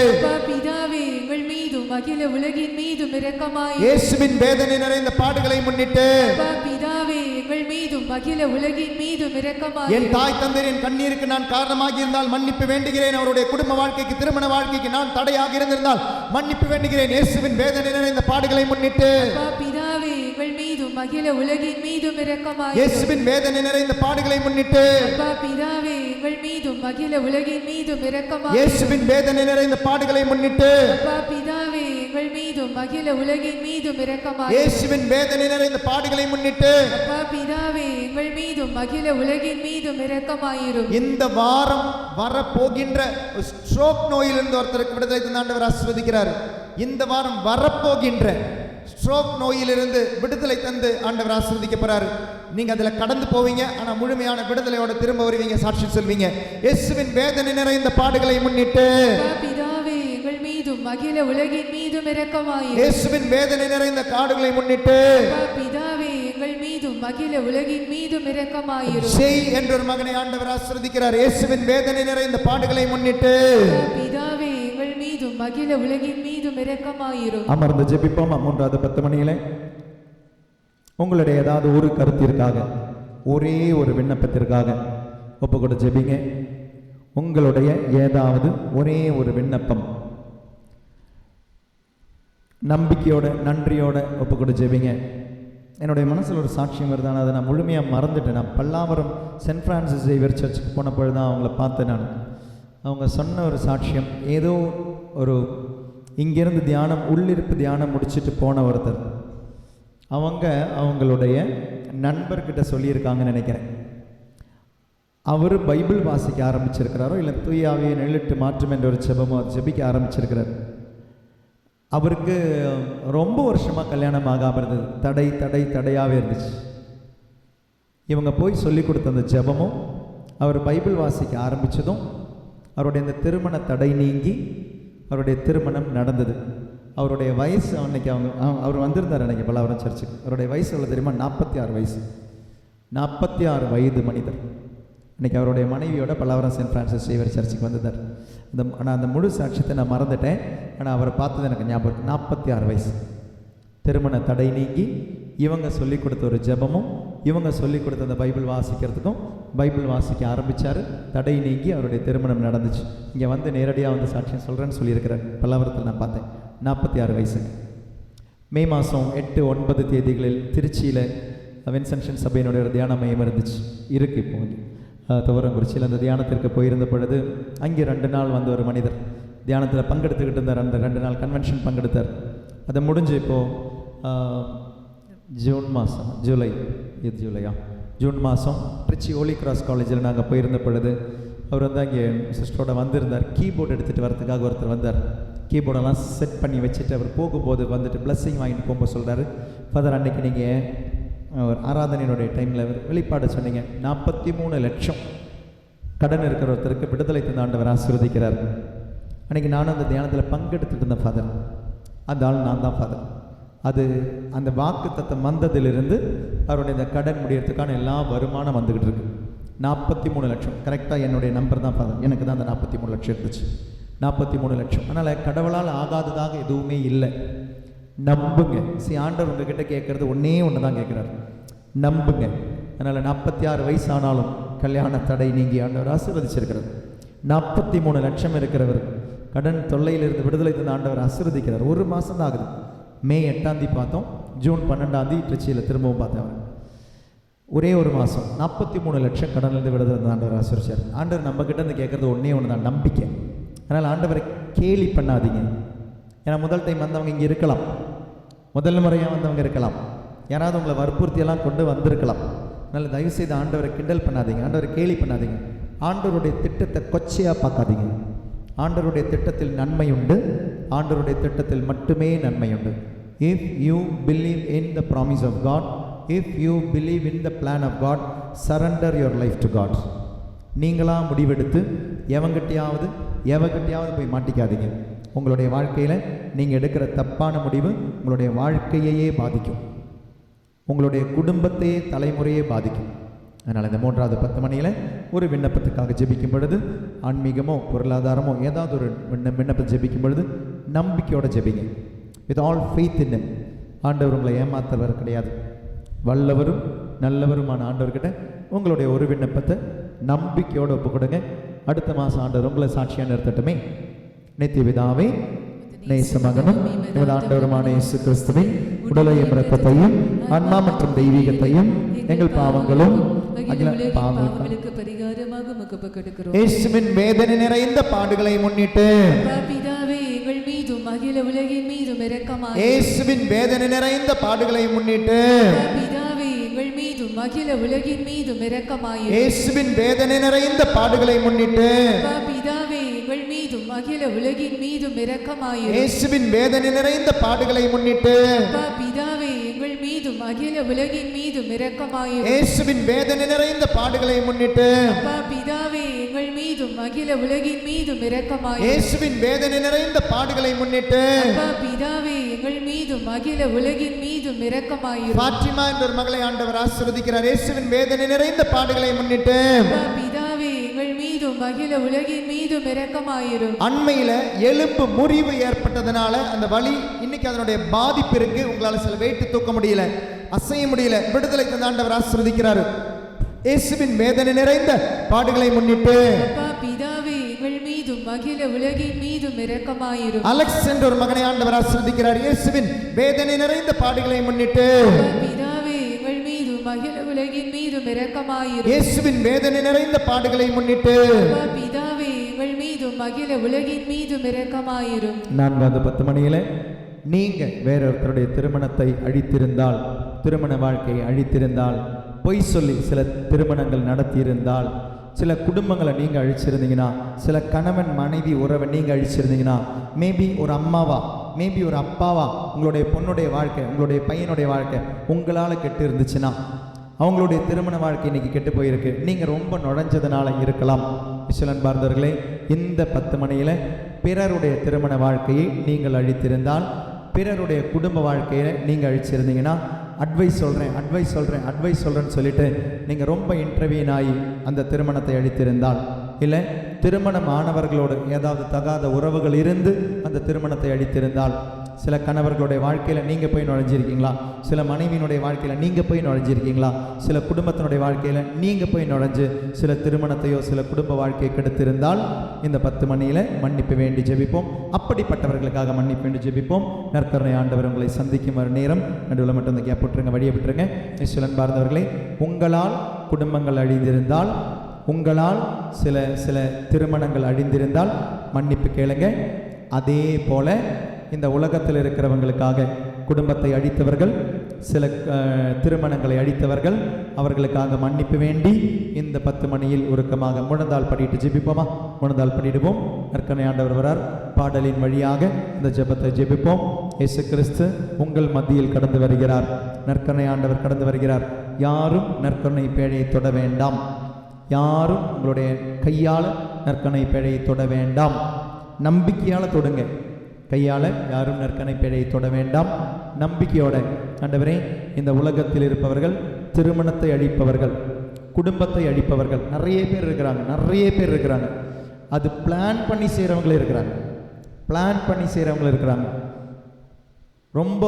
C: பிதாவே, எங்கள் மீதும் அகில உலகின் மீதும் இரக்கமாயிரும்.
B: இயேசுவின் வேதனை நிறைந்த பாடுகளை முன்னிட்டு
C: பிதாவே, எங்கள் மீதும் அகில உலகின் மீதும் இரக்கமாயிரும்.
B: என் தாய் தந்தையரின் கண்ணீருக்கு நான் காரணமாக இருந்தால் மன்னிப்பு வேண்டுகிறேன். அவருடைய குடும்ப வாழ்க்கைக்கு, திருமண வாழ்க்கைக்கு நான் தடையாக இருந்திருந்தால் மன்னிப்பு வேண்டுகிறேன். இயேசுவின் வேதனை நிறைந்த பாடுகளை முன்னிட்டு
C: பிதாவே, எங்கள் மீதும் அகில உலகின் மீதும் இரக்கமாயிரும்.
B: இயேசுவின் வேதனை நிறைந்த பாடுகளை முன்னிட்டு
C: பிதாவே, எங்கள் மீதும் அகில உலகின் மீதும் இரக்கமாயிரும்.
B: இயேசுவின் வேதனை நிறைந்த பாடுகளை முன்னிட்டு
C: பிதாவே, எங்கள் மீதும் அகில உலகின் மீதும் இரக்கமாயிரும்.
B: இயேசுவின் வேதனை நிறைந்த பாடுகளை முன்னிட்டு
C: பிதாவே, எங்கள் மீதும் அகில உலகின் மீதும் இரக்கமாயிரும்.
B: இந்த வாரம் வரப்போகின்ற ஸ்ட்ரோக் நோயிலிருந்து ஒருத்தருக்கு விடுதலை தந்து ஆண்டவர் ஆசீர்வதிக்கிறார். இந்த வாரம் வரப்போகின்ற ஸ்ட்ரோக் நோயிலிருந்து விடுதலை தந்து ஆண்டவர் ஆசீர்வதிக்க போறாரு. நீங்க அதுல கடந்து போவீங்க, ஆனா முழுமையான விடுதலையோட திரும்ப வருவீங்க, சாட்சி சொல்வீங்க. இயேசுவின் வேதனை நிறைந்த பாடுகளை முன்னிட்டு
C: பிதாவே, எங்கள் மீதும் அகில உலகின் மீதும் இரக்கமாயிரும்.
B: இயேசுவின் வேதனை நிறைந்த காடுகளை முன்னிட்டு
C: பிதாவே, எங்கள் மீதும் அகில உலகின் மீதும் இரக்கமாயிரும்.
B: செய் என்ற ஒரு மகனை ஆண்டவர் ஆசீர்வதிக்கிறார். இயேசுவின் வேதனை நிறைந்த பாடுகளை முன்னிட்டு
C: பிதாவே, எங்கள் மீதும் அகில உலகின் மீதும் இரக்கமாயிரும்.
B: அமர்ந்து ஜெபிப்போம். 3வது 10 மணியில உங்களுடைய ஏதாவது ஒரு கருத்திற்காக, ஒரே ஒரு விண்ணப்பத்திற்காக ஒப்பு கூட ஜெபிங்க. உங்களுடைய ஏதாவது ஒரே ஒரு விண்ணப்பம் நம்பிக்கையோட, நன்றியோட ஒப்பு கூட ஜெபிங்க. என்னுடைய மனசில் ஒரு சாட்சியம் வருதான, அதை நான் முழுமையாக மறந்துட்டேன். நான் பல்லாவரம் சென்ட் பிரான்சிஸ் சேவியர் சர்ச்சுக்கு போன பொழுது தான் அவங்கள பார்த்தேன். நான் அவங்க சொன்ன ஒரு சாட்சியம், ஏதோ ஒரு இங்கேருந்து தியானம், உள்ளிருப்பு தியானம் முடிச்சுட்டு போன ஒருத்தர், அவங்களுடைய நண்பர்கிட்ட சொல்லியிருக்காங்கன்னு நினைக்கிறேன். அவர் பைபிள் வாசிக்க ஆரம்பிச்சிருக்கிறாரோ இல்லை தூய ஆவியை நிழலிட்டு மாற்றும் என்ற ஒரு ஜெபமோ ஜெபிக்க ஆரம்பிச்சிருக்கிறார். அவருக்கு ரொம்ப வருஷமாக கல்யாணம் ஆகாமல் இருந்தது, தடையாகவே இருந்துச்சு. இவங்க போய் சொல்லி கொடுத்த அந்த ஜெபமும் அவர் பைபிள் வாசிக்க ஆரம்பித்ததும் அவருடைய இந்த திருமண தடை நீங்கி அவருடைய திருமணம் நடந்தது. அவருடைய வயசு அன்னைக்கு அவர் வந்திருந்தார் அன்றைக்கி பல்லாவரம் சர்ச்சுக்கு. அவருடைய வயசு எவ்வளோ தெரியுமா? 46 வயசு. 46 வயது மனிதர். இன்றைக்கி அவருடைய மனைவியோட பல்லாவரம் சென்ட் பிரான்சிஸ் சேவியர் சர்ச்சுக்கு வந்திருந்தார். ஆனால் அந்த முழு சாட்சியத்தை நான் மறந்துட்டேன். ஆனால் அவரை பார்த்தது எனக்கு ஞாபகம். 46 வயசு, திருமண தடை நீங்கி இவங்க சொல்லி கொடுத்த ஒரு ஜெபமும் இவங்க சொல்லி கொடுத்த அந்த பைபிள் வாசிக்கிறதுக்கும் பைபிள் வாசிக்க ஆரம்பித்தார். தடை நீங்கி அவருடைய திருமணம் நடந்துச்சு. இங்கே வந்து நேரடியாக வந்து சாட்சியம் சொல்கிறேன்னு சொல்லியிருக்கிறார். பல்லாவரத்தில் நான் பார்த்தேன். 46 வயசு. மே மாதம் 8, 9 தேதிகளில் திருச்சியில் வின்சென்ஷன் சபையினுடைய ஒரு தியான மையம் இருந்துச்சு, இருக்குது இப்போ துவரங்குறிச்சியில். அந்த தியானத்திற்கு போயிருந்த பொழுது அங்கே 2 நாள் வந்து ஒரு மனிதர் தியானத்தில் பங்கெடுத்துக்கிட்டு இருந்தார். அந்த 2 நாள் கன்வென்ஷன் பங்கெடுத்தார். அதை முடிஞ்சு இப்போது ஜூன் மாதம், ஜூன் மாதம் திருச்சி ஹோலி கிராஸ் காலேஜில் நாங்கள் போயிருந்த பொழுது அவர் வந்து அங்கே சிஸ்டரோட வந்திருந்தார். கீபோர்டு எடுத்துகிட்டு வரதுக்காக ஒருத்தர் வந்தார். கீபோர்டெல்லாம் செட் பண்ணி வச்சுட்டு அவர் போகும்போது வந்துட்டு பிளஸ்ஸிங் வாங்கிட்டு போகும்போது சொல்கிறாரு, ஃபாதர் அன்றைக்கி நீங்கள் ஒரு ஆராதனையினுடைய டைமில் வெளிப்பாடு சொன்னீங்க, 43 லட்சம் கடன் இருக்கிற ஒருத்தருக்கு விடுதலை தந்த ஆண்டவர் ஆசீர்வதிக்கிறார். அன்றைக்கி நானும் அந்த தியானத்தில் பங்கெடுத்துட்டு இருந்தேன் ஃபாதர். அந்த ஆள் நான் தான் ஃபாதர். அது அந்த வாக்கு தத்தம் வந்ததிலிருந்து அவருடைய இந்த கடன் முடியறதுக்கான எல்லா வருமானம் வந்துக்கிட்டு இருக்கு. 43 லட்சம் கரெக்டாக என்னுடைய நம்பர் தான் ஃபாதர். எனக்கு தான் அந்த 43 லட்சம் இருந்துச்சு. 43 லட்சம். அதனால் கடவுளால் ஆகாததாக எதுவுமே இல்லை. நம்புங்க. ஆண்டவர் உங்ககிட்ட கேட்கறது ஒன்னே ஒன்று தான் கேட்குறாரு, நம்புங்க. அதனால் 46 வயசானாலும் கல்யாண தடை நீங்கி ஆண்டவர் ஆசீர்வதிச்சிருக்கிறார். 43 லட்சம் இருக்கிறவர் கடன் தொல்லையிலிருந்து விடுதலை தந்த ஆண்டவர் ஆசீர்வதிக்கிறார். 1 மாதம் தான் ஆகுது. மே 8ஆம் தேதி பார்த்தோம், ஜூன் 12ஆம் தேதி திருச்சியில் திரும்பவும் பார்த்தேன். ஒரே 1 மாதம் 43 லட்சம் கடன்லேருந்து விடுதலை தந்த ஆண்டவர் ஆசீர்வதிச்சார். ஆண்டவர் நம்ம கிட்ட இருந்து கேட்கறது ஒன்றே ஒன்று தான், நம்பிக்கை. அதனால் ஆண்டவரை கேலி பண்ணாதீங்க. ஏன்னா முதல் டைம் வந்தவங்க இங்கே இருக்கலாம், முதல் முறையாக வந்தவங்க இருக்கலாம், யாராவது உங்களை வற்புறுத்தியெல்லாம் கொண்டு வந்திருக்கலாம். அதனால் தயவுசெய்து ஆண்டவரை கிண்டல் பண்ணாதீங்க, ஆண்டவரை கேலி பண்ணாதீங்க, ஆண்டவருடைய திட்டத்தை கொச்சையாக பார்க்காதீங்க. ஆண்டவருடைய திட்டத்தில் நன்மை உண்டு, ஆண்டவருடைய திட்டத்தில் மட்டுமே நன்மை உண்டு. If you believe in the promise of God, if you believe in the plan of God, surrender your life to God. நீங்களாக முடிவெடுத்து எவங்கிட்டையாவது போய் மாட்டிக்காதீங்க. உங்களுடைய வாழ்க்கையில் நீங்கள் எடுக்கிற தப்பான முடிவு உங்களுடைய வாழ்க்கையையே பாதிக்கும், உங்களுடைய குடும்பத்தையே தலைமுறையே பாதிக்கும். அதனால் இந்த 3வது 10 மணியில் ஒரு விண்ணப்பத்துக்காக ஜெபிக்கும் பொழுது, ஆன்மீகமோ பொருளாதாரமோ ஏதாவது ஒரு விண்ணப்பம் ஜெபிக்கும் பொழுது நம்பிக்கையோடு ஜெபிங்க. With all faith in him. ஆண்டவர் உங்களை ஏமாத்துறவர் கிடையாது. வல்லவரும் நல்லவருமான ஆண்டவர்கிட்ட உங்களுடைய ஒரு விண்ணப்பத்தை நம்பிக்கையோடு ஒப்பு கொடுங்க. அடுத்த மாதம் ஆண்டவர் உங்களை சாட்சியாக நிறுத்தட்டுமே. நித்திய பிதாவே, நேச மகனும் ஆண்டவருமான இயேசு கிறிஸ்துவின் உடலையும் இரத்தத்தையும் ஆன்மா மற்றும் தெய்வீகத்தையும் எங்கள் பாவங்களும் பாவங்களுக்கு பரிகாரமாக முகப்பக்கெடுக்கிறோம். இயேசுவின் வேதனை நிறைந்த பாடுகளை முன்னிட்டு
C: பிதாவே எங்கள் மீதும் அகில உலகின் மீதும் இரக்கமாயிரும்.
B: இயேசுவின் வேதனை நிறைந்த பாடுகளை முன்னிட்டு
C: பிதாவே எங்கள் மீதும் அகில உலகின் மீதும் இரக்கமாயிரும்.
B: இயேசுவின் வேதனை நிறைந்த பாடுகளை முன்னிட்டு
C: பிதாவே எங்கள் மீதும் அகில உலகின் மீதும் இரக்கமாயிரும்.
B: இயேசுவின் வேதனை நிறைந்த பாடுகளை முன்னிட்டு
C: பிதாவே எங்கள் மீதும் அகில உலகின் மீதும் இரக்கமாயிரும்.
B: இயேசுவின் வேதனை நிறைந்த பாடுகளை முன்னிட்டு
C: பிதாவே எங்கள் மீதும் அகில உலகின் மீதும் இரக்கமாயிரும்.
B: இயேசுவின் வேதனை நிறைந்த பாடுகளை முன்னிட்டு
C: பிதாவே எங்கள் மீதும் அகில உலகின் மீதும் இரக்கமாயிரும்.
B: பாத்திமா என்ற ஒரு மகளை ஆண்டவர் ஆசீர்வதிக்கிறார். இயேசுவின் வேதனை நிறைந்த பாடுகளை முன்னிட்டு
C: பிதாவே எங்கள் மீதும் அகில உலகின் மீதும் இரக்கமாயிரும்.
B: அண்மையில எலும்பு முறிவு ஏற்பட்டதனால அந்த வலி இன்னைக்கு அதனுடைய பாதிப்பு இருக்கு. உங்களால சில வெயிட் தூக்க முடியல, அசைய முடியல. விடுதலை தந்த ஆண்டவர் ஆசீர்வதிக்கிறார். இயேசுவின் வேதனை நிறைந்த பாடுகளை முன்னிட்டு
C: பிதாவே எங்கள் மீதும் அகில உலகின் மீதும் இரக்கமாயிரும்.
B: அலெக்ஸ் என்ற ஒரு மகனை ஆண்டவர் ஆசீர்வதிக்கிறார். இயேசுவின் வேதனை நிறைந்த பாடுகளை முன்னிட்டு
C: பிதாவே எங்கள் மீதும் அகில உலகின் மீதும் இரக்கமாயிரும்.
B: இயேசுவின் வேதனை நிறைந்த பாடுகளை முன்னிட்டு
C: பிதாவே எங்கள் மீதும் அகில உலகின் மீதும் இரக்கமாயிரும். 4வது
B: 10 மணியில நீங்க வேறொருத்தருடைய திருமணத்தை அழித்திருந்தால், திருமண வாழ்க்கையை அழித்திருந்தால், பொய் சொல்லி சில திருமணங்கள் நடத்தியிருந்தால், சில குடும்பங்களை நீங்கள் அழிச்சிருந்தீங்கன்னா, சில கணவன் மனைவி உறவை நீங்கள் அழிச்சிருந்தீங்கன்னா, மேபி ஒரு அம்மாவா, மேபி ஒரு அப்பாவா உங்களுடைய பொண்ணுடைய வாழ்க்கை, உங்களுடைய பையனுடைய வாழ்க்கை உங்களால் கெட்டு இருந்துச்சுன்னா, அவங்களுடைய திருமண வாழ்க்கை இன்னைக்கு கெட்டு போயிருக்கு, நீங்கள் ரொம்ப நுழைஞ்சதுனால இருக்கலாம். இஸ்வலன் பார்ந்தவர்களே, இந்த 10 மணியில் பிறருடைய திருமண வாழ்க்கையை நீங்கள் அழித்திருந்தால், பிறருடைய குடும்ப வாழ்க்கையை நீங்கள் அழிச்சிருந்தீங்கன்னா, அட்வைஸ் சொல்கிறேன்னு சொல்லிட்டு நீங்கள் ரொம்ப இன்டர்வியூன் ஆகி அந்த திருமணத்தை அழித்திருந்தால், இல்லை திருமணம் ஆனவர்களோடு ஏதாவது தகாத உறவுகள் இருந்து அந்த திருமணத்தை அழித்திருந்தால், சில கணவர்களுடைய வாழ்க்கையில் நீங்கள் போய் நுழைஞ்சிருக்கீங்களா, சில மனைவியினுடைய வாழ்க்கையில் நீங்கள் போய் நுழைஞ்சிருக்கீங்களா, சில குடும்பத்தினுடைய வாழ்க்கையில் நீங்கள் போய் நுழைஞ்சு சில திருமணத்தையோ சில குடும்ப வாழ்க்கையை கெடுத்திருந்தால், இந்த 10 மணியில் மன்னிப்பு வேண்டி ஜெபிப்போம். அப்படிப்பட்டவர்களுக்காக மன்னிப்பு வேண்டி ஜெபிப்போம். நற்கருணை ஆண்டவர் உங்களை சந்திக்கும் ஒரு நேரம். நடுவில் மட்டும் இந்த கேப் விட்டுருங்க, வழியை விட்டுருங்க. இஸ்வலன் பார்ந்தவர்களே, உங்களால் குடும்பங்கள் அழிந்திருந்தால், உங்களால் சில திருமணங்கள் அழிந்திருந்தால் மன்னிப்பு கேளுங்க. அதே போல இந்த உலகத்தில் இருக்கிறவங்களுக்காக குடும்பத்தை அழித்தவர்கள், சில திருமணங்களை அழித்தவர்கள், அவர்களுக்காக மன்னிப்பு வேண்டி இந்த 10 மணியில் உருக்கமாக முழந்தால் படிட்டு ஜெபிப்போமா? முழந்தால் படிடுவோம். நற்கருணை ஆண்டவர் வரார். பாடலின் வழியாக இந்த ஜெபத்தை ஜெபிப்போம். இயேசு கிறிஸ்து உங்கள் மத்தியில் கடந்து வருகிறார். நற்கருணை ஆண்டவர் கடந்து வருகிறார். யாரும் நற்கருணை பேழையை தொட வேண்டாம். யாரும் உங்களுடைய கையால் நற்கருணை பேழையை தொட வேண்டாம். நம்பிக்கையால் தொடுங்க. கையால் யாரும் நற்கருணை பேழையை தொட வேண்டாம். நம்பிக்கையோட, ஆண்டவரே, இந்த உலகத்தில் இருப்பவர்கள், திருமணத்தை அழிப்பவர்கள், குடும்பத்தை அழிப்பவர்கள் நிறைய பேர் இருக்கிறாங்க. அது பிளான் பண்ணி செய்கிறவங்களே இருக்கிறாங்க. ரொம்ப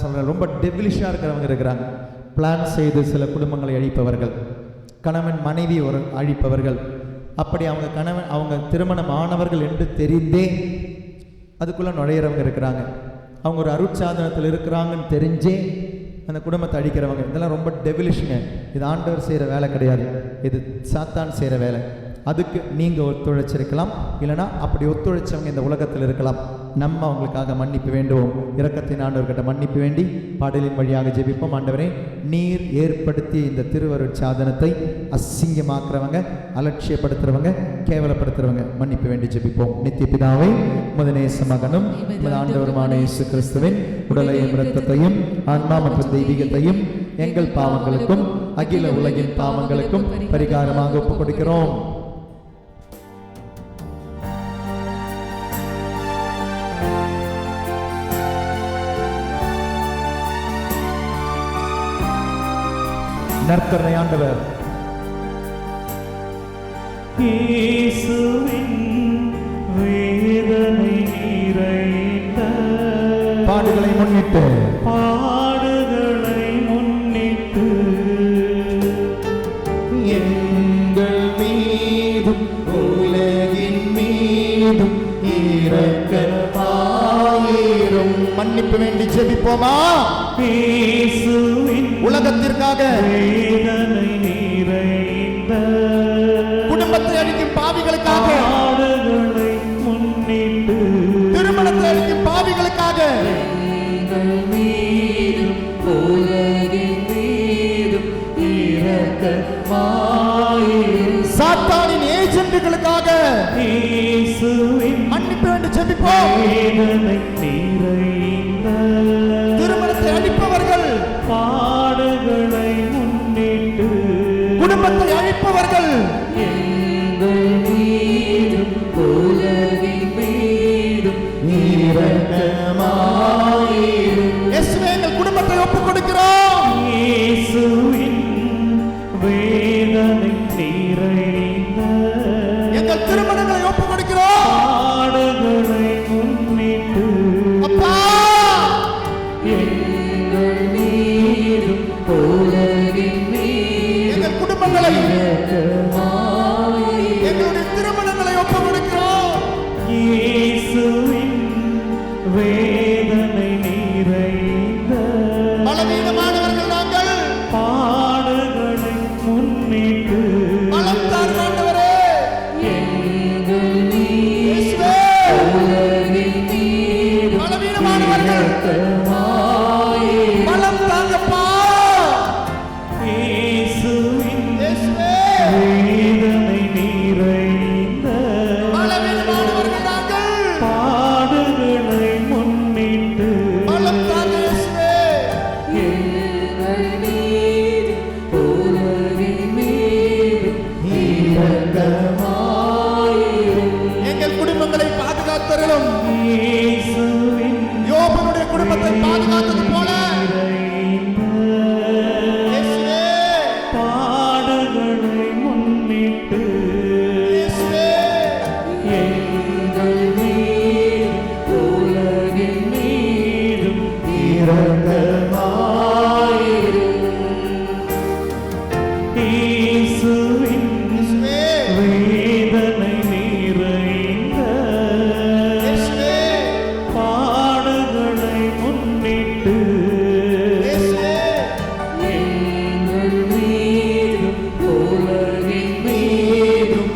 B: சொல்கிறேன், ரொம்ப டெவிலிஷாக இருக்கிறவங்க இருக்கிறாங்க. பிளான் செய்து சில குடும்பங்களை அழிப்பவர்கள், கணவன் மனைவி ஒரு அழிப்பவர்கள். அப்படி அவங்க திருமணம் ஆனவர்கள் என்று தெரிந்தே அதுக்குள்ளே நுழையிறவங்க இருக்கிறாங்க. அவங்க ஒரு அருட்சாதனத்தில் இருக்கிறாங்கன்னு தெரிஞ்சே அந்த குடும்பத்தை அழிக்கிறவங்க. இதெல்லாம் ரொம்ப டெவிலிஷுங்க. இது ஆண்டவர் செய்கிற வேலை கிடையாது, இது சாத்தான் செய்கிற வேலை. அதுக்கு நீங்கள் ஒத்துழைச்சிருக்கலாம், இல்லைனா அப்படி ஒத்துழைச்சவங்க இந்த உலகத்தில் இருக்கலாம். நம்ம அவங்களுக்காக மன்னிப்பு வேண்டுவோம். இரக்கத்தின் ஆண்டவர்கிட்ட மன்னிப்பு வேண்டி பாடலின் வழியாக ஜெபிப்போம். ஆண்டவரே, நீர் ஏற்படுத்திய இந்த திருவருட் சாதனத்தை அசிங்கமாக்குறவங்க, அலட்சியப்படுத்துறவங்க, கேவலப்படுத்துறவங்க மன்னிப்பு வேண்டி ஜெபிப்போம். நித்திய பிதாவே, உமது நேச மகனும் உமது ஆண்டவருமான இயேசு கிறிஸ்துவின் உடலையும் இரத்தத்தையும் ஆன்மா மற்றும் தெய்வீகத்தையும் எங்கள் பாவங்களுக்கும் அகில உலகின் பாவங்களுக்கும் பரிகாரமாக ஒப்புக் கொடுக்கிறோம். நற்கருணை ஆண்டவர்
A: இயேசுவின் வேதனை நிறைந்த
B: பாடுகளை முன்னிட்டு எங்கள் மீதும் உலகின் மீதும் இரக்கமாயிரும். மன்னிப்பு வேண்டி ஜெபிப்போமா? உலகத்திற்காக
A: வேதனை நிறைந்த
B: குடும்பத்தை அழிக்கும் பாவிகளுக்காக,
A: முன்னிட்டு
B: திருமணத்தை அழிக்கும் பாவிகளுக்காக, சாத்தானின் ஏஜென்ட்டுகளுக்காக மன்னிப்பு வேண்டி ஜெபிப்போம். திருமணத்தை அழிப்பவர்கள்,
A: பாடுகளை முன்னிட்டு
B: குடும்பத்தை அழிப்பவர்கள், இயேசுவே, எங்கள் குடும்பத்தை ஒப்புக் கொடுக்கிறோம்.
A: இயேசுவின் வேதனை நிறைந்த
B: எங்கள் திருமணங்களை ஒப்புக் கொடுக்கிறோம்.
A: பாடுகளை முன்னிட்டு
B: அப்பா, எங்கள் குடும்பங்களை, எங்களுடைய திருமணங்களை ஒப்புக் கொடுக்கிறோம்.
A: இயேசுவின் வேதனை நிறைந்த
B: பலவீனமானவர்கள் நாங்கள்,
A: பாடுகளை முன்னிட்டு
B: பலம் தாரும் ஆண்டவரே. இயேசுவே, பலவீனமானவர்கள் பலம் தாங்கப்பா.
A: இயேசுவின்
B: இயேசுவே,
A: வேதனை நிறைந்த
B: பலவீனமானவர்கள் நாங்கள்,
A: பாடுகளை முன்னிட்டு
B: பலம் தாங்க இயேசுவே. எங்கள் குடும்பங்களை பாதுகாத்தருளும்.
A: இயேசுவின்
B: யோபனுடைய குடும்பத்தை பாதுகாத்தது போல இயேசுவே,
A: பாடுகளை முன்னிட்டு
B: இயேசுவே,
A: எங்கள் மீதும் உலகின் மீதும் இரக்கமாயிரும். இயேசுவின்
B: இயேசுவே,
A: வேதனை நிறைந்த
B: இயேசுவே,
A: பாடுகளை முன்னிட்டு
B: இயேசுவே,
A: எங்கள் மீதும் உலகின் மீதும்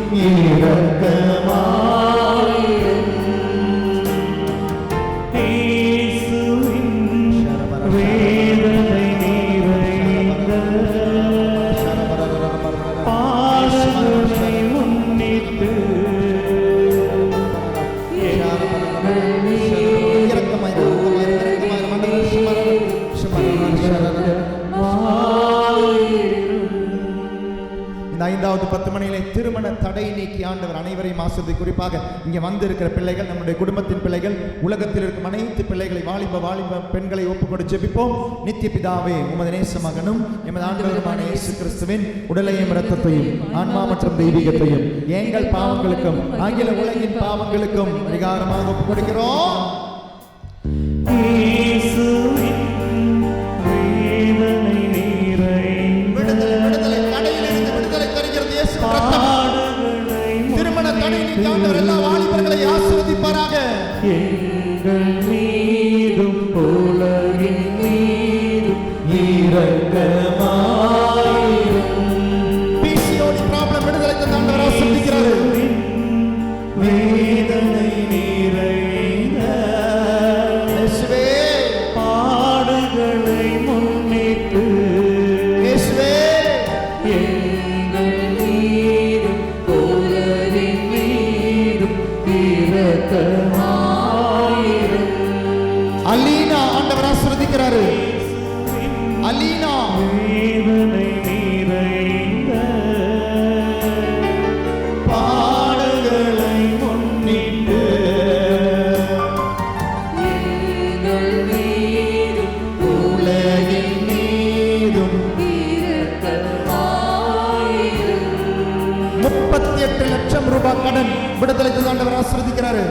A: இரக்கமாயிரும். இயேசுவின் வேதனை நிறைந்த பாடுகளை முன்னிட்டு
B: இந்த 5வது 10 மணியிலே திருமண தடை நீக்கி ஆண்டவர் அனைவரையும் ஆசீர்வதி. குறிப்பாக இங்கே வந்து இருக்கிற பிள்ளைகள், நம்முடைய குடும்பத்தின் பிள்ளைகள், உலகத்தில் இருக்கும் அனைத்து பிள்ளைகளை, வாலிப பெண்களை ஒப்புக்கொடு ஜெபிப்போம். நித்திய பிதாவே, உமது நேச மகனும் எமது ஆண்டவருமான இயேசு கிறிஸ்துவின் உடலையும் இரத்தத்தையும் ஆன்மா மற்றும் தெய்வீகத்தையும் எங்கள் பாவங்களுக்கும் அகில உலகின் பாவங்களுக்கும் பரிகாரமாக ஒப்புக் கொடுக்கிறோம். இன்னைக்கு ஆண்டவர் எல்லா வாலிபர்களை ஆசீர்வதிப்பாராக.
A: எங்கள் மீதும் உலகின் மீதும் இரக்கமாயிரும்.
B: பிசிஓடி ப்ராப்ளம் விடுதலை தந்த ஆண்டவர் ஆசீர்வதிக்கிறார்.
A: வேதனை நிறைந்த
B: இயேசுவே
A: பாடுகளை முன்னிட்டு
B: இயேசுவே
A: எங்கள் மீதும் உலகின் மீதும் இரக்கமாயிரும்.
B: அலீனா ஆண்டவர் ஆசீர்வதிக்கிறார். அலீனா
A: வேதனை நிறைந்த பாடுகளை முன்னிட்டு எங்கள் மீதும் உலகின் மீதும் இரக்கமாயிரும்.
B: 38 லட்சம் ரூபாய் கடன் விடுதலை தந்த ஆண்டவர் ஆசீர்வதிக்கிறார்.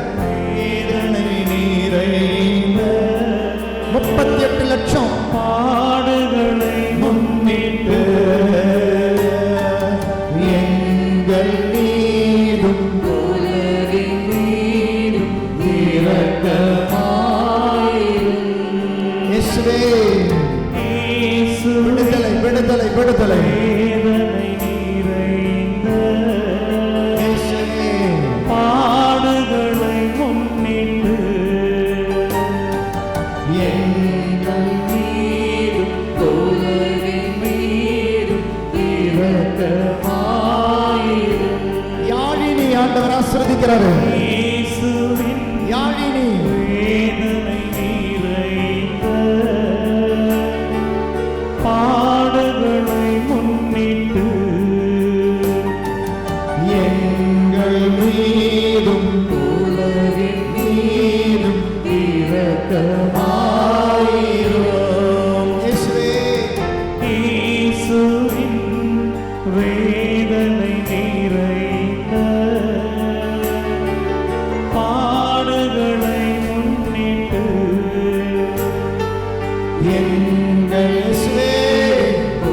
A: வேதனை நிறைந்த
B: 38 லட்சம்
A: பாடுகளை முன்னிட்டு எங்கள் மீதும் உலகின் மீதும் இரக்கமாயிரும்.
B: இயேசுவே
A: இயேசுவே
B: விடுதலை விடுதலை விடுதலை
A: வேதனை நிறைந்த
B: இயேசுவே
A: பாடுகளை முன்னிட்டு எங்கள் மீதும் உலகின் மீதும் இரக்கமாயிரும்.
B: யாழினி ஆண்டவர் ஆசீர்வதிக்கிறார்.
A: இயேசுவின்
B: யாழினி
A: வேதனை நிறைந்த பாடுகளை முன்னிட்டு எங்கள் மீதும் உலகின் மீதும் இரக்கமாயிரும்.
B: இயேசுவே
A: இயேசுவின் வேதனை நிறைந்த பாடுகளை முன்னிட்டு எங்கள்
B: இயேசுவே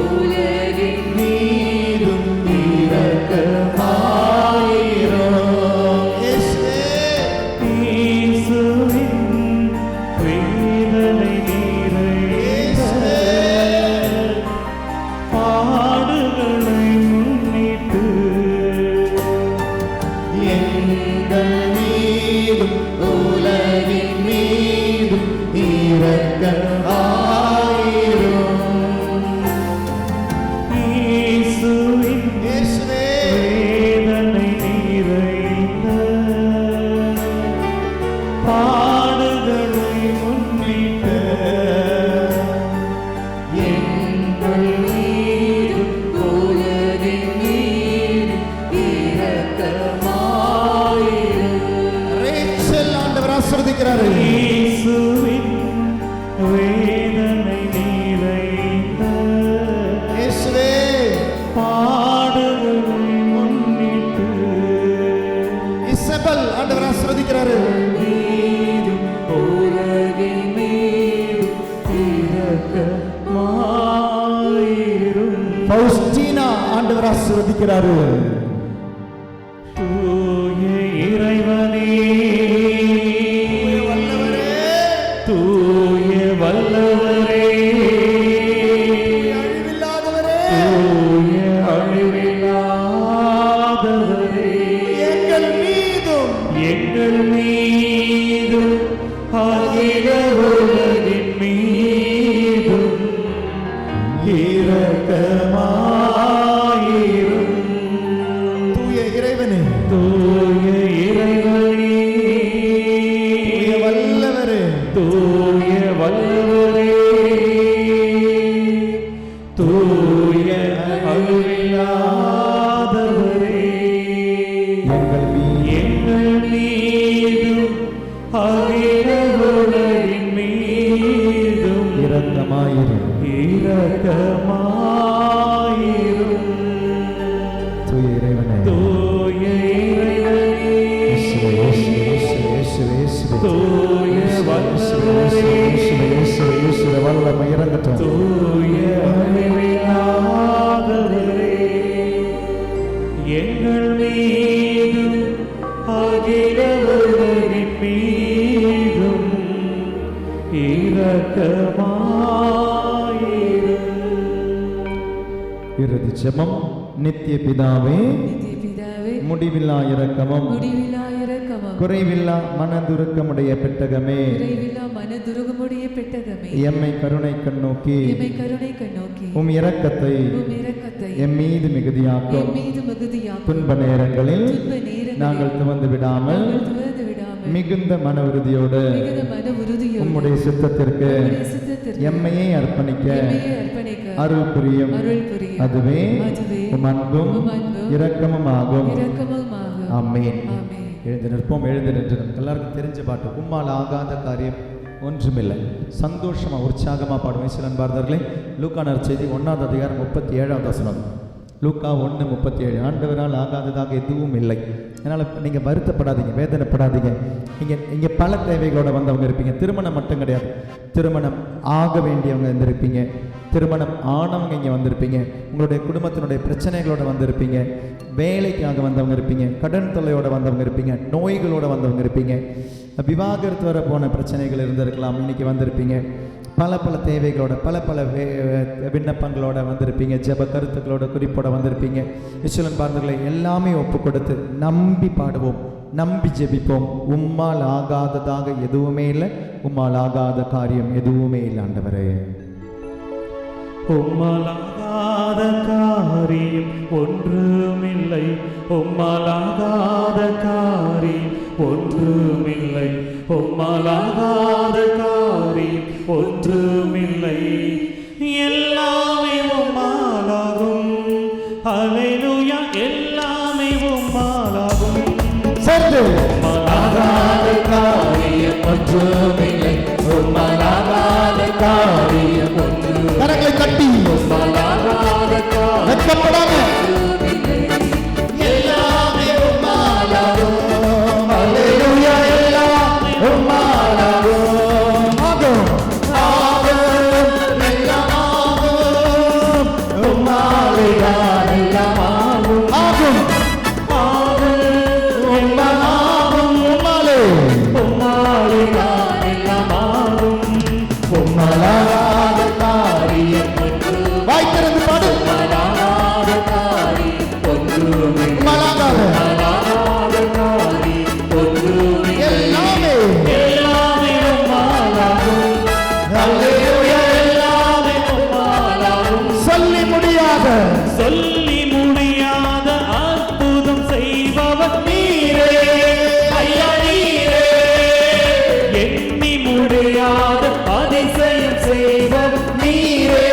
A: உலகின் மீதும் இரக்கமாயிரும்.
B: இயேசுவே
A: இயேசுவின் வேதனை நிறைந்த பாடுகளை முன்னிட்டு எங்கள் மீதும் உலகின் மீதும் இரக்கமாயிரும். இயேசுவின்
B: இயேசுவே
A: வேதனை நிறைந்த பாடுகளை முன்னிட்டு எங்கள் மீதும் உலகின் மீதும் இரக்கமாயிரும்.
B: ரேச்சல் ஆண்டவர் ஆசீர்வதிக்கிறார்.
A: இயேசுவின் வேதனை நிறைந்த
B: இயேசுவே
A: பாடுகளை முன்னிட்டு
B: இசபெல் ஆண்டவர் ஆசீர்வதிக்கிறார்.
A: மீதும் உலகின் மீதும் இரக்கமாயிரும்.
B: பவுஸ்டீனா ஆண்டவர் ஆசீர்வதிக்கிறார்.
A: தூய இறைவனே
B: வல்லவரே
A: தூய வல்லவரே
B: அழிவில்லாதவரே
A: தூய அழிவில்லாதவரே
B: எங்கள் மீதும்
A: எங்கள் மீதும் அகில உலகின் மீதும் இரக்கமாயிரும்.
B: தூய இறைவனே
A: தூய இறைவனே
B: தூய வல்லவரே
A: தூய வல்லவரே தூய அழிவில்லாதவரே எங்கள் மீதும் அகில உலகின் மீதும்
B: இரக்கமாயிரும்.
A: இரக்கமாயிரும்.
B: தூய இறைவனே
A: தூய இறைவனே
B: இயேசுவே இயேசுவே இயேசுவே இயேசுவே
A: தூய வல்லவரே
B: இயேசுவே வல்லமை இறங்கட்டும்.
A: தூய அழிவில்லாதவரே எங்கள் மீதும் அகிலவரின் மீதும் இரக்கமாயிரும்.
B: இறுதி ஜெபம். நித்திய பிதாவே,
C: நித்திய பிதாவே,
B: முடிவில்லா இரக்கமும்
C: முடிவில்லா இரக்கமும்,
B: குறைவில்லா மனதுருக்கமுடைய பெட்டகமே,
C: குறைவில்லா மனதுருகமுடைய பெட்டகமே,
B: எம்மை கருணை கண்ணோக்கி
C: எம்மை கருணை கண்ணோக்கி
B: உம் இரக்கத்தை
C: உம் இரக்கத்தை
B: எம் மீது மிகுதியாக்கும்.
C: எம் மீது மிகுதியாக்கும்.
B: துன்ப நேரங்களில்
C: துன்ப நேரங்களில்
B: நாங்கள் துவந்து விடாமல்
C: நாங்கள் துவண்டு விடாமல்
B: மிகுந்த மன உறுதியோடு
C: மிகுந்த மன உறுதியோடு
B: உம்முடைய சித்தத்திற்கு
C: உம்முடைய சித்தத்திற்கு
B: எம்மையை அர்ப்பணிக்க
C: எம்மையை அர்ப்பணிக்க
B: அருள் புரியும்.
C: அருள் புரியும்.
B: அதுவே
C: அதுவே
B: உம் அன்பும்
C: உம் அன்பும்
B: இரக்கமும் ஆகும்.
C: இரக்கமுமாகும்.
B: ஆமென்.
C: ஆமென்.
B: எழுந்து நிற்போம். எழுந்து நின்று நமக்கு எல்லாருக்கும் தெரிஞ்ச பாட்டு. உம்மால் ஆகாத காரியம் ஒன்றுமில்லை. சந்தோஷமா உற்சாகமா பாடுவேன். சில அன்பார்ந்தவர்களே, லூக்கா நற்செய்தி 1ஆம் அதிகாரம் 37ஆவது வசனம். லூக்கா 1:37. ஆண்டவரால் ஆகாததாக எதுவும் இல்லை. அதனால் நீங்கள் வருத்தப்படாதீங்க, வேதனைப்படாதீங்க. இங்கே பல தேவைகளோட வந்தவங்க இருப்பீங்க. திருமணம் மட்டும் கிடையாது, திருமணம் ஆக வேண்டியவங்க இருந்திருப்பீங்க, திருமணம் ஆனவங்க இங்கே வந்திருப்பீங்க, உங்களுடைய குடும்பத்தினுடைய பிரச்சனைகளோட வந்திருப்பீங்க, வேலைக்காக வந்தவங்க இருப்பீங்க, கடன் தொல்லையோடு வந்தவங்க இருப்பீங்க, நோய்களோடு வந்தவங்க இருப்பீங்க, விவாகரத்து வர போன பிரச்சனைகள் இருந்திருக்கலாம், இன்னைக்கு வந்திருப்பீங்க. பல பல தேவைகளோட பல பல விண்ணப்பங்களோட வந்திருப்பீங்க, ஜெப கருத்துக்களோட குறிப்போட வந்திருப்பீங்க. இஸ்வரன் பார்ந்தவர்களை எல்லாமே ஒப்பு கொடுத்து நம்பி பாடுவோம், நம்பி ஜெபிப்போம். உம்மால் ஆகாததாக எதுவுமே இல்லை, உம்மால் ஆகாத காரியம் எதுவுமே இல்லை ஆண்டவரே.
A: உம்மலாகாத காரியம் ஒன்றுமில்லை, உம்மலாகாத காரியம் ஒன்றுமில்லை, உம்மலாகாத காரியம் ஒன்றுமில்லை. எல்லாமே உம்மாலாகும். ஹல்லேலூயா. எல்லாமே உம்மாலாகும். உம்மலாகாத காரியம் ஒன்றுமில்லை, உம்மலாகாத காரியம் ஒன்றுமில்லை.
B: கரங்களை தட்டி வெட்கப்படாம
A: எல்லாமே உம்மாலாகும். ஹல்லேலூயா. எல்லாமே உம்மாலாகும்.
B: ஆகும்
A: எல்லாம் ஆகும். உம்மாலேதான் எல்லாம் ஆகும்.
B: ஆகும்
A: எல்லாம் ஆகும்.
B: உம்மாலே
A: உம்மாலேதான் எல்லாம் ஆகும். உம்மலாகாத காரியம்
B: வாய் திறந்து பாடு.
A: உம்மலாகாத காரியம் ஒன்றுமில்லை.
B: உம்மாலாகாத
A: உம்மலாகாத காரியம் ஒன்றுமில்லை.
B: எல்லாமே
A: எல்லாமே உம்மாலாகும். ஹல்லேலூயா. எல்லாமே உம்மாலாகும்.
B: சொல்லி முடியாத
A: சொல்லி முடியாத அற்புதம் செய்பவர் நீரே ஐயா, நீரே. எண்ணி முடியாத அதிசயம் செய்பவர் நீரே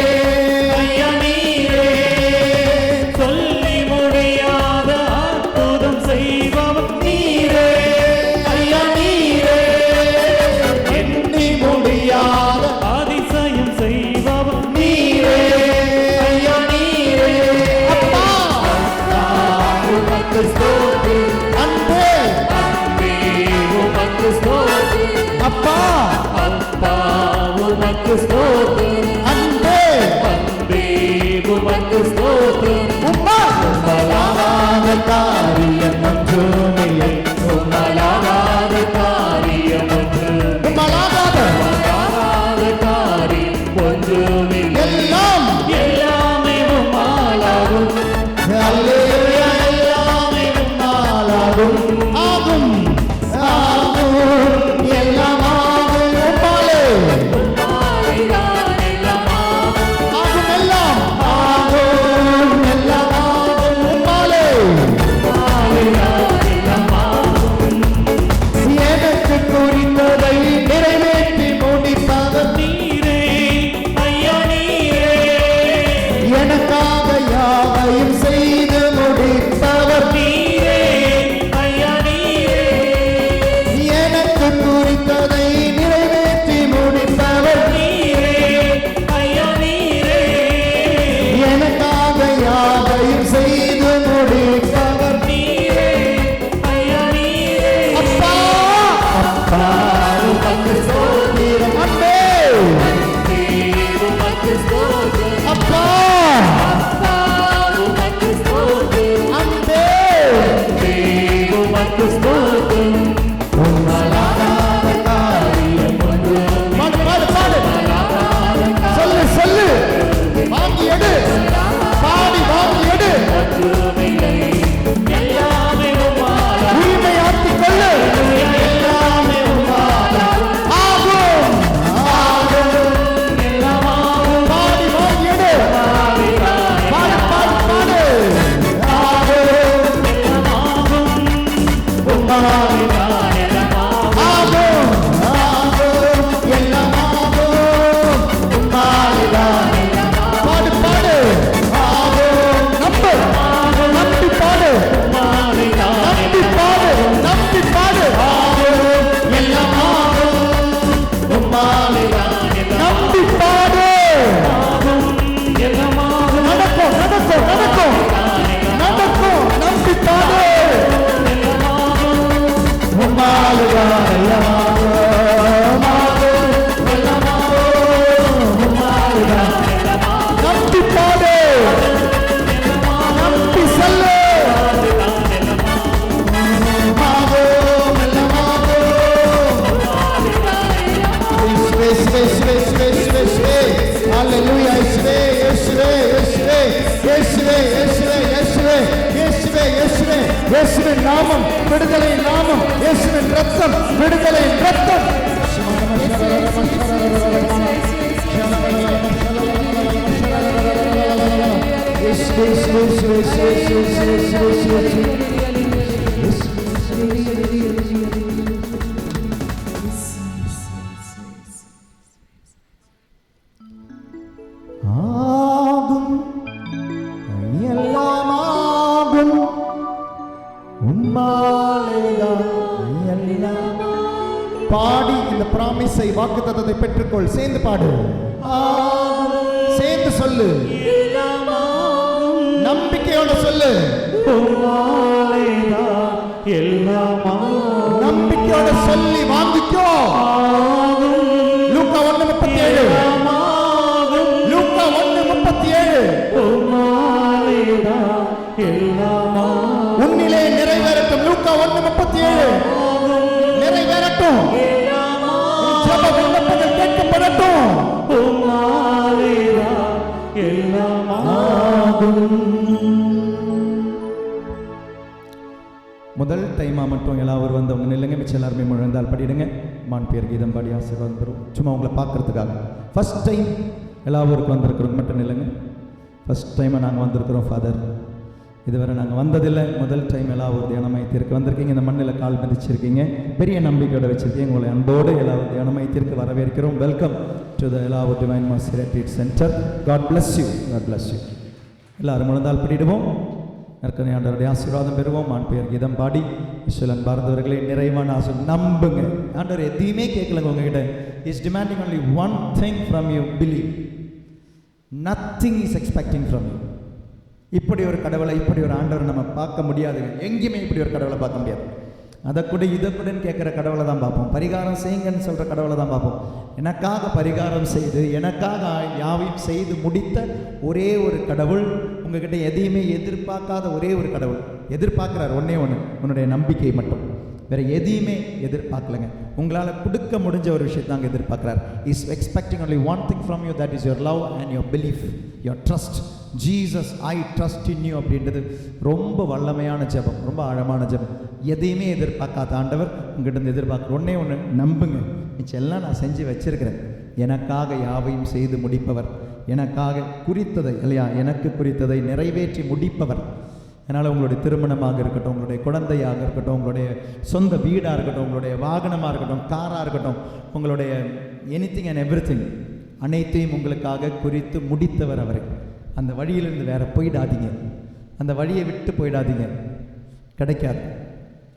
A: ஐயா, நீரே. சொல்லி முடியாத அற்புதம் செய்பவர் நீரே ஐயா, நீரே. எண்ணி முடியாத அதிசயம் செய்பவர் நீரே ஐயா, நீரே. உமக்கு ஸ்தோத்திரம்.
B: அன்பே
A: அன்பே உமக்கு ஸ்தோத்திரம்.
B: அப்பா
A: அப்பா உமக்கு ஸ்தோத்திரம்.
B: அன்பே
A: அன்பே உமக்கு ஸ்தோத்திரம்.
B: உம்மா
A: உம்மலாகாத காரியம் ஒன்றுமில்லை, உம்மலாகாத காரியம் ஒன்றுமில்லை.
B: உம்மலாகாத
A: உம்மலாகாத காரியம் ஒன்றுமில்லை.
B: எல்லாம்
A: எல்லாமே உம்மாலாகும்.
B: அல்லேலூயா.
A: எல்லாமே உம்மாலாகும். உமக்கு ஸ்தோத்திரம். உம்மலாகாத காரியம் ஒன்றும்
B: பாடு பாடு பாடு. சொல்லு சொல்லு. வாங்கி எடு. பாடி வாங்கி எடு.
A: ஒன்றுமில்லை. எல்லாமே உம்மால்
B: உரிமை ஆற்றிக் கொள்ளு.
A: எல்லாமே உம்மால்
B: ஆகும்.
A: ஆகும். எல்லாமாகும்.
B: பாடி வாங்கி எடு. பாடு பாடு பாடு.
A: ஆகும். எல்லாமாகும். உம்மாலிதான் எல்லாமாகும்.
B: ஆகும். ஆகும். எல்லாம் ஆகும்.
A: உம்மாலிதான்
B: பாடு பாடு. ஆகும். நம்பு. நம்பி பாடு.
A: உம்மாலிதான்
B: நம்பி பாடு. நம்பி பாடு. ஆகும்.
A: எல்லாம் ஆகும். உம்மாலிதான்
B: நம்பி பாடு.
A: எல்லாமாகும்.
B: நடக்கும் நடக்கும் நடக்கும் நடக்கும். நம்பி பாடு.
A: உம்மாலிதான் எல்லாமாகும். ஆகும். எல்லாமாகும். உம்மாலிதான்
B: நம்பி பாடு. நம்பி சொல்லு. இயேசுவின் நாமம் விடுதலையின் நாமம். இயேசுவின் ரத்தம் விடுதலையின் ரத்தம். ஆகும். எல்லாம் ஆகும். உம்மாலேதான் எல்லாம். பாடி இந்த பிராமிஸை வாக்குத்தத்தத்தை பெற்றுக்கொள். சேர்ந்து பாடு. சேர்ந்து சொல்லு. நம்பிக்கையோட சொல்லு.
A: உம்மாலிதான் எல்லாமாகும்.
B: நம்பிக்கையோட சொல்லி வாங்கிக்கோ. லூக்கா 1:37. லூக்கா 1:37.
A: உம்மாலிதான் எல்லாமாகும்.
B: உன்னிலே நிறைவேறட்டும். லூக்கா 1:37. நிறைவேறட்டும். ஜெப விண்ணப்பங்கள் கேட்கப்படட்டும்.
A: உம்மாலிதான் எல்லாமாகும்.
B: முதல் டைமாக மட்டும் எல்லாரும் வந்தவங்க நில்லுங்க. மிச்சம் எல்லாருமே முழந்தால் படிடுங்க. மான் பேர் கீதம் பாடி ஆசீர்வாதம் பெறும். சும்மா உங்களை பார்க்கறதுக்காக. ஃபர்ஸ்ட் டைம் எல்லாருக்கும் வந்திருக்கிறவங்க மட்டும் நில்லுங்க. ஃபர்ஸ்ட் டைமாக நாங்கள் வந்திருக்கிறோம் ஃபாதர். இதுவரை நாங்கள் வந்ததில்லை. முதல் டைம் எல்லாரும் தியான மையத்திற்கு வந்திருக்கீங்க. இந்த மண்ணில் கால் மிதிச்சிருக்கீங்க. பெரிய நம்பிக்கையோட வச்சிருக்கீங்க. உங்களை அன்போடு எல்லாரும் தியான மையத்திற்கு வரவேற்கிறோம். வெல்கம் டு த எல்லாரும் divine master retreat centre. God bless you. God bless you. எல்லாரும் முழந்தால் படிடுவோம். ஆண்டவருடைய ஆசீர்வாதம் பெறுவோம். ஆண் பெயர் கீதம் பாடி இஸ்வலன் பார்ந்தவர்களை நிறைவான ஆசீர்வாதம் நம்புங்க. ஆண்டவர் எதையுமே கேட்கலங்க உங்ககிட்ட. Is demanding only one thing from you. Believe. Nothing is expecting from you. இப்படி ஒரு கடவுளை, இப்படி ஒரு ஆண்டவரை நம்ம பார்க்க முடியாதுங்க. எங்கேயுமே இப்படி ஒரு கடவுளை பார்க்க முடியாது. அதை கூட இதை கூடன்னு கேட்குற கடவுளை தான் பார்ப்போம். பரிகாரம் செய்யுங்கன்னு சொல்கிற கடவுளை தான் பார்ப்போம். எனக்காக பரிகாரம் செய்து எனக்காக யாவையும் செய்து முடித்த ஒரே ஒரு கடவுள், உங்ககிட்ட எதையுமே எதிர்பார்க்காத ஒரே ஒரு கடவுள். எதிர்பார்க்குறார் ஒன்றே ஒன்று, உன்னுடைய நம்பிக்கை மட்டும். வேறு எதையுமே எதிர்பார்க்கலைங்க. உங்களால் கொடுக்க முடிஞ்ச ஒரு விஷயத்தை அங்கே எதிர்பார்க்குறார். Is expecting only one thing from you, that is your love and your belief, your trust. Jesus I trust in you அப்படின்றது ரொம்ப வல்லமையான ஜெபம், ரொம்ப ஆழமான ஜெபம். எதையுமே எதிர்பார்க்காத ஆண்டவர் உங்கள்கிட்ட எதிர்பார்க்குற ஒன்றே ஒன்று, நம்புங்க. மிச்சம் எல்லாம் நான் செஞ்சு வச்சிருக்கிறேன். எனக்காக யாவையும் செய்து முடிப்பவர், எனக்காக குறித்ததை இல்லையா, எனக்கு குறித்ததை நிறைவேற்றி முடிப்பவர். அதனால் உங்களுடைய திருமணமாக இருக்கட்டும், உங்களுடைய குழந்தையாக இருக்கட்டும், உங்களுடைய சொந்த வீடாக இருக்கட்டும், உங்களுடைய வாகனமாக இருக்கட்டும், காராக இருக்கட்டும், உங்களுடைய எனிதிங் அண்ட் எவ்ரிதிங் அனைத்தையும் உங்களுக்காக குறித்து முடித்தவர் அவரை. அந்த வழியிலிருந்து வேற போயிடாதீங்க. அந்த வழியை விட்டு போயிடாதீங்க, கிடைக்காது.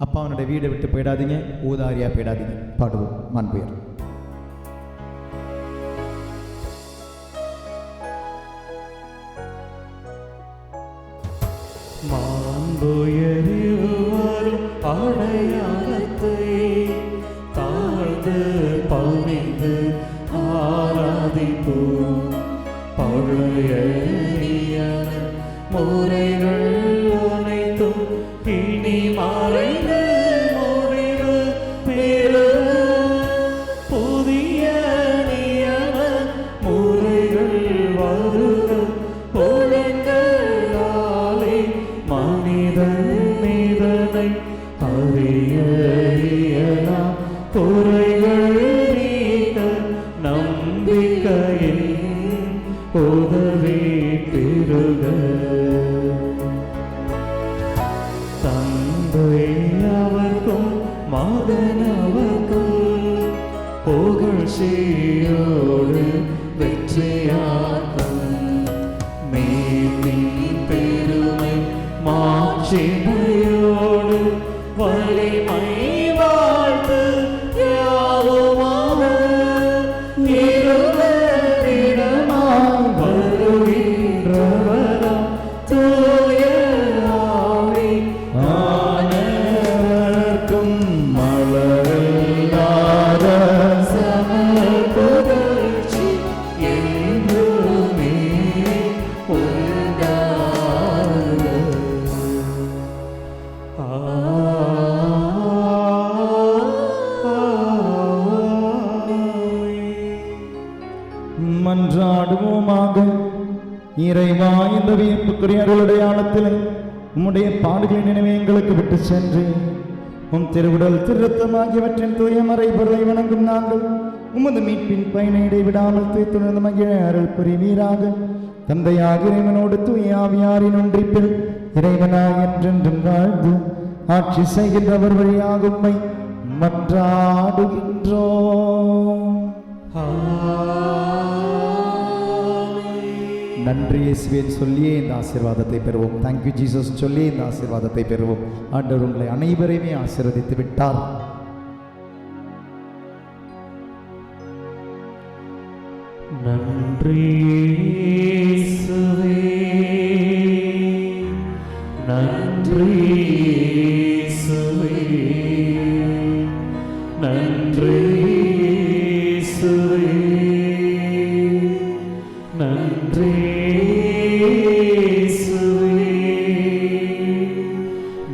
B: அப்பாவனுடைய வீடை விட்டு போயிடாதீங்க, ஊதாரியாக போயிடாதீங்க. பாடுவோம் மாண்புயர்.
A: மாண்புயரிவரும் அடையாளத்தை தாழ்ந்து பணிந்து ஆராதிப்போம். பழைய முறைகள் அனைத்தும் இனி மறைந்து உன்னை அறிய இயலாம் குறைகள் நீக்க நம்பிக்கையின் உதவி பெருக. தந்தை அவர்க்கும் மகன் அவர்க்கும் புகழ்ச்சியோடு வெற்றியாக்கும் மீட்பின் பெருமை மாட்சிமையோடு வலிமை வாழ்த்து யாவுமாக இருவரிடமாய் வருகின்றவராம் தூய ஆவி ஆனவர்க்கும் மலரில்லாத சமபுகழ்ச்சி என்றுமே
B: மன்றாடுவோமாக. இறைவா, இந்த வியப்புக்குரிய அருளடையாளத்தில் உம்முடைய பாடுகளின் நினைவை எங்களுக்கு விட்டு சென்று உம் திருவுடல் திருத்தம் ஆகியவற்றின் தூய மறை பொருளை வணங்கும் நாங்கள் உமது மீட்பின் பயனை இடைவிடாமல் தூய்த்துணர்ந்து மகிழ அருள் புரிவீராக. தந்தையாக இறைவனோடு தூய ஆவியாரின் ஒன்றிப்பில் இறைவனாய் என்றென்றும் வாழ்ந்து ஆட்சி செய்கின்றவர் வழியாக உம்மை மன்றாடுகின்றோம். நன்றி இயேசுவேன் சொல்லியே இந்த ஆசீர்வாதத்தை பெறுவோம். தேங்க்யூ ஜீசஸ் சொல்லியே இந்த ஆசீர்வாதத்தை பெறுவோம். ஆண்டவர் உங்களை அனைவரையுமே ஆசீர்வதித்து விட்டார்.
A: நன்றி இயேசுவே, நன்றி இயேசுவே, நன்றி இயேசுவே, நன்றி இயேசுவே,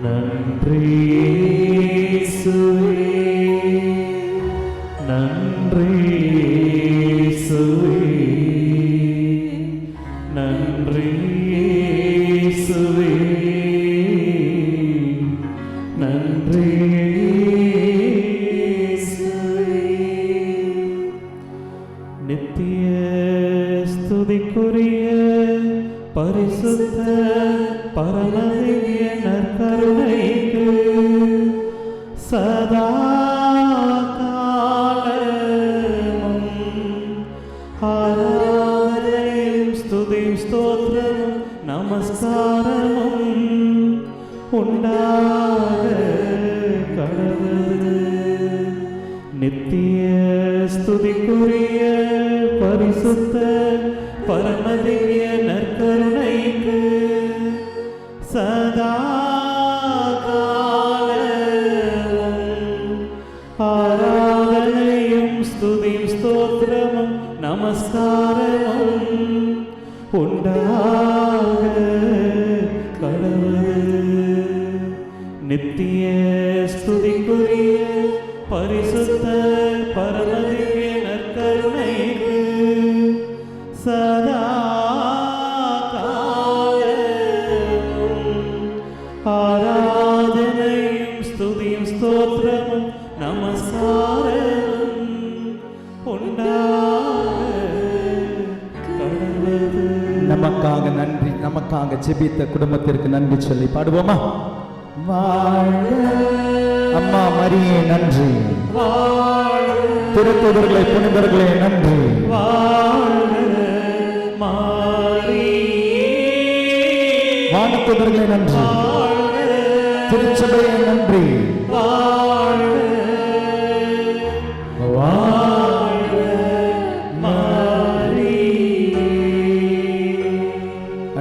A: நன்றி இயேசுவே, நன்றி இயேசுவே, நன்றி இயேசுவே, நன்றி இயேசுவே. நித்திய ஸ்துதிக்குரிய பரிசுத்த பரமதிவ்ய நற்கருணைக்கு சதா காலமும் ஆராதனையும் ஸ்துதியும் ஸ்தோத்திரமும் நமஸ்காரமும் உண்டாக கடவுளே. நித்திய ஸ்துதிக்குரிய பரிசுத்த பரமதிவ்ய நற்கருணைக்கு சதா காலமும் ஆராதனையும் ஸ்துதியும் ஸ்தோத்திரமும் நமஸ்காரமும் உண்டாக கடவுளே. நித்திய ஸ்துதிக்குரிய பரிசுத்த பரமதிவ்ய நற்கருணைக்கு சதா காலமும் ஆராதனையும் ஸ்துதியும் ஸ்தோத்திரமும் நமஸ்காரமும் உண்டாக கடவுளே.
B: நமக்காக நன்றி, நமக்காக ஜெபித்த குடும்பத்திற்கு நன்றி சொல்லி பாடுவோமா? வாழ்க அம்மா மரியே நன்றி, திருத்தூதர்களே புனிதர்களே நன்றி, வானத்தூதர்களே நன்றி, திருச்சபையே நன்றி,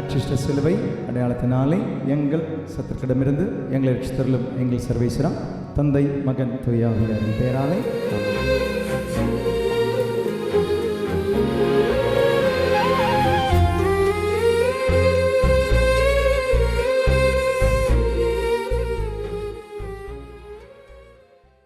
B: அச்சிஷ்ட சிலுவை அடையாளத்தினாலே எங்கள் சத்துருக்களிடமிருந்து எங்களை ரட்சித்தருளும் எங்கள் சர்வேஸ்வரா, தந்தை மகன் தூய ஆவியாரின் பெயராலே ஆமென்.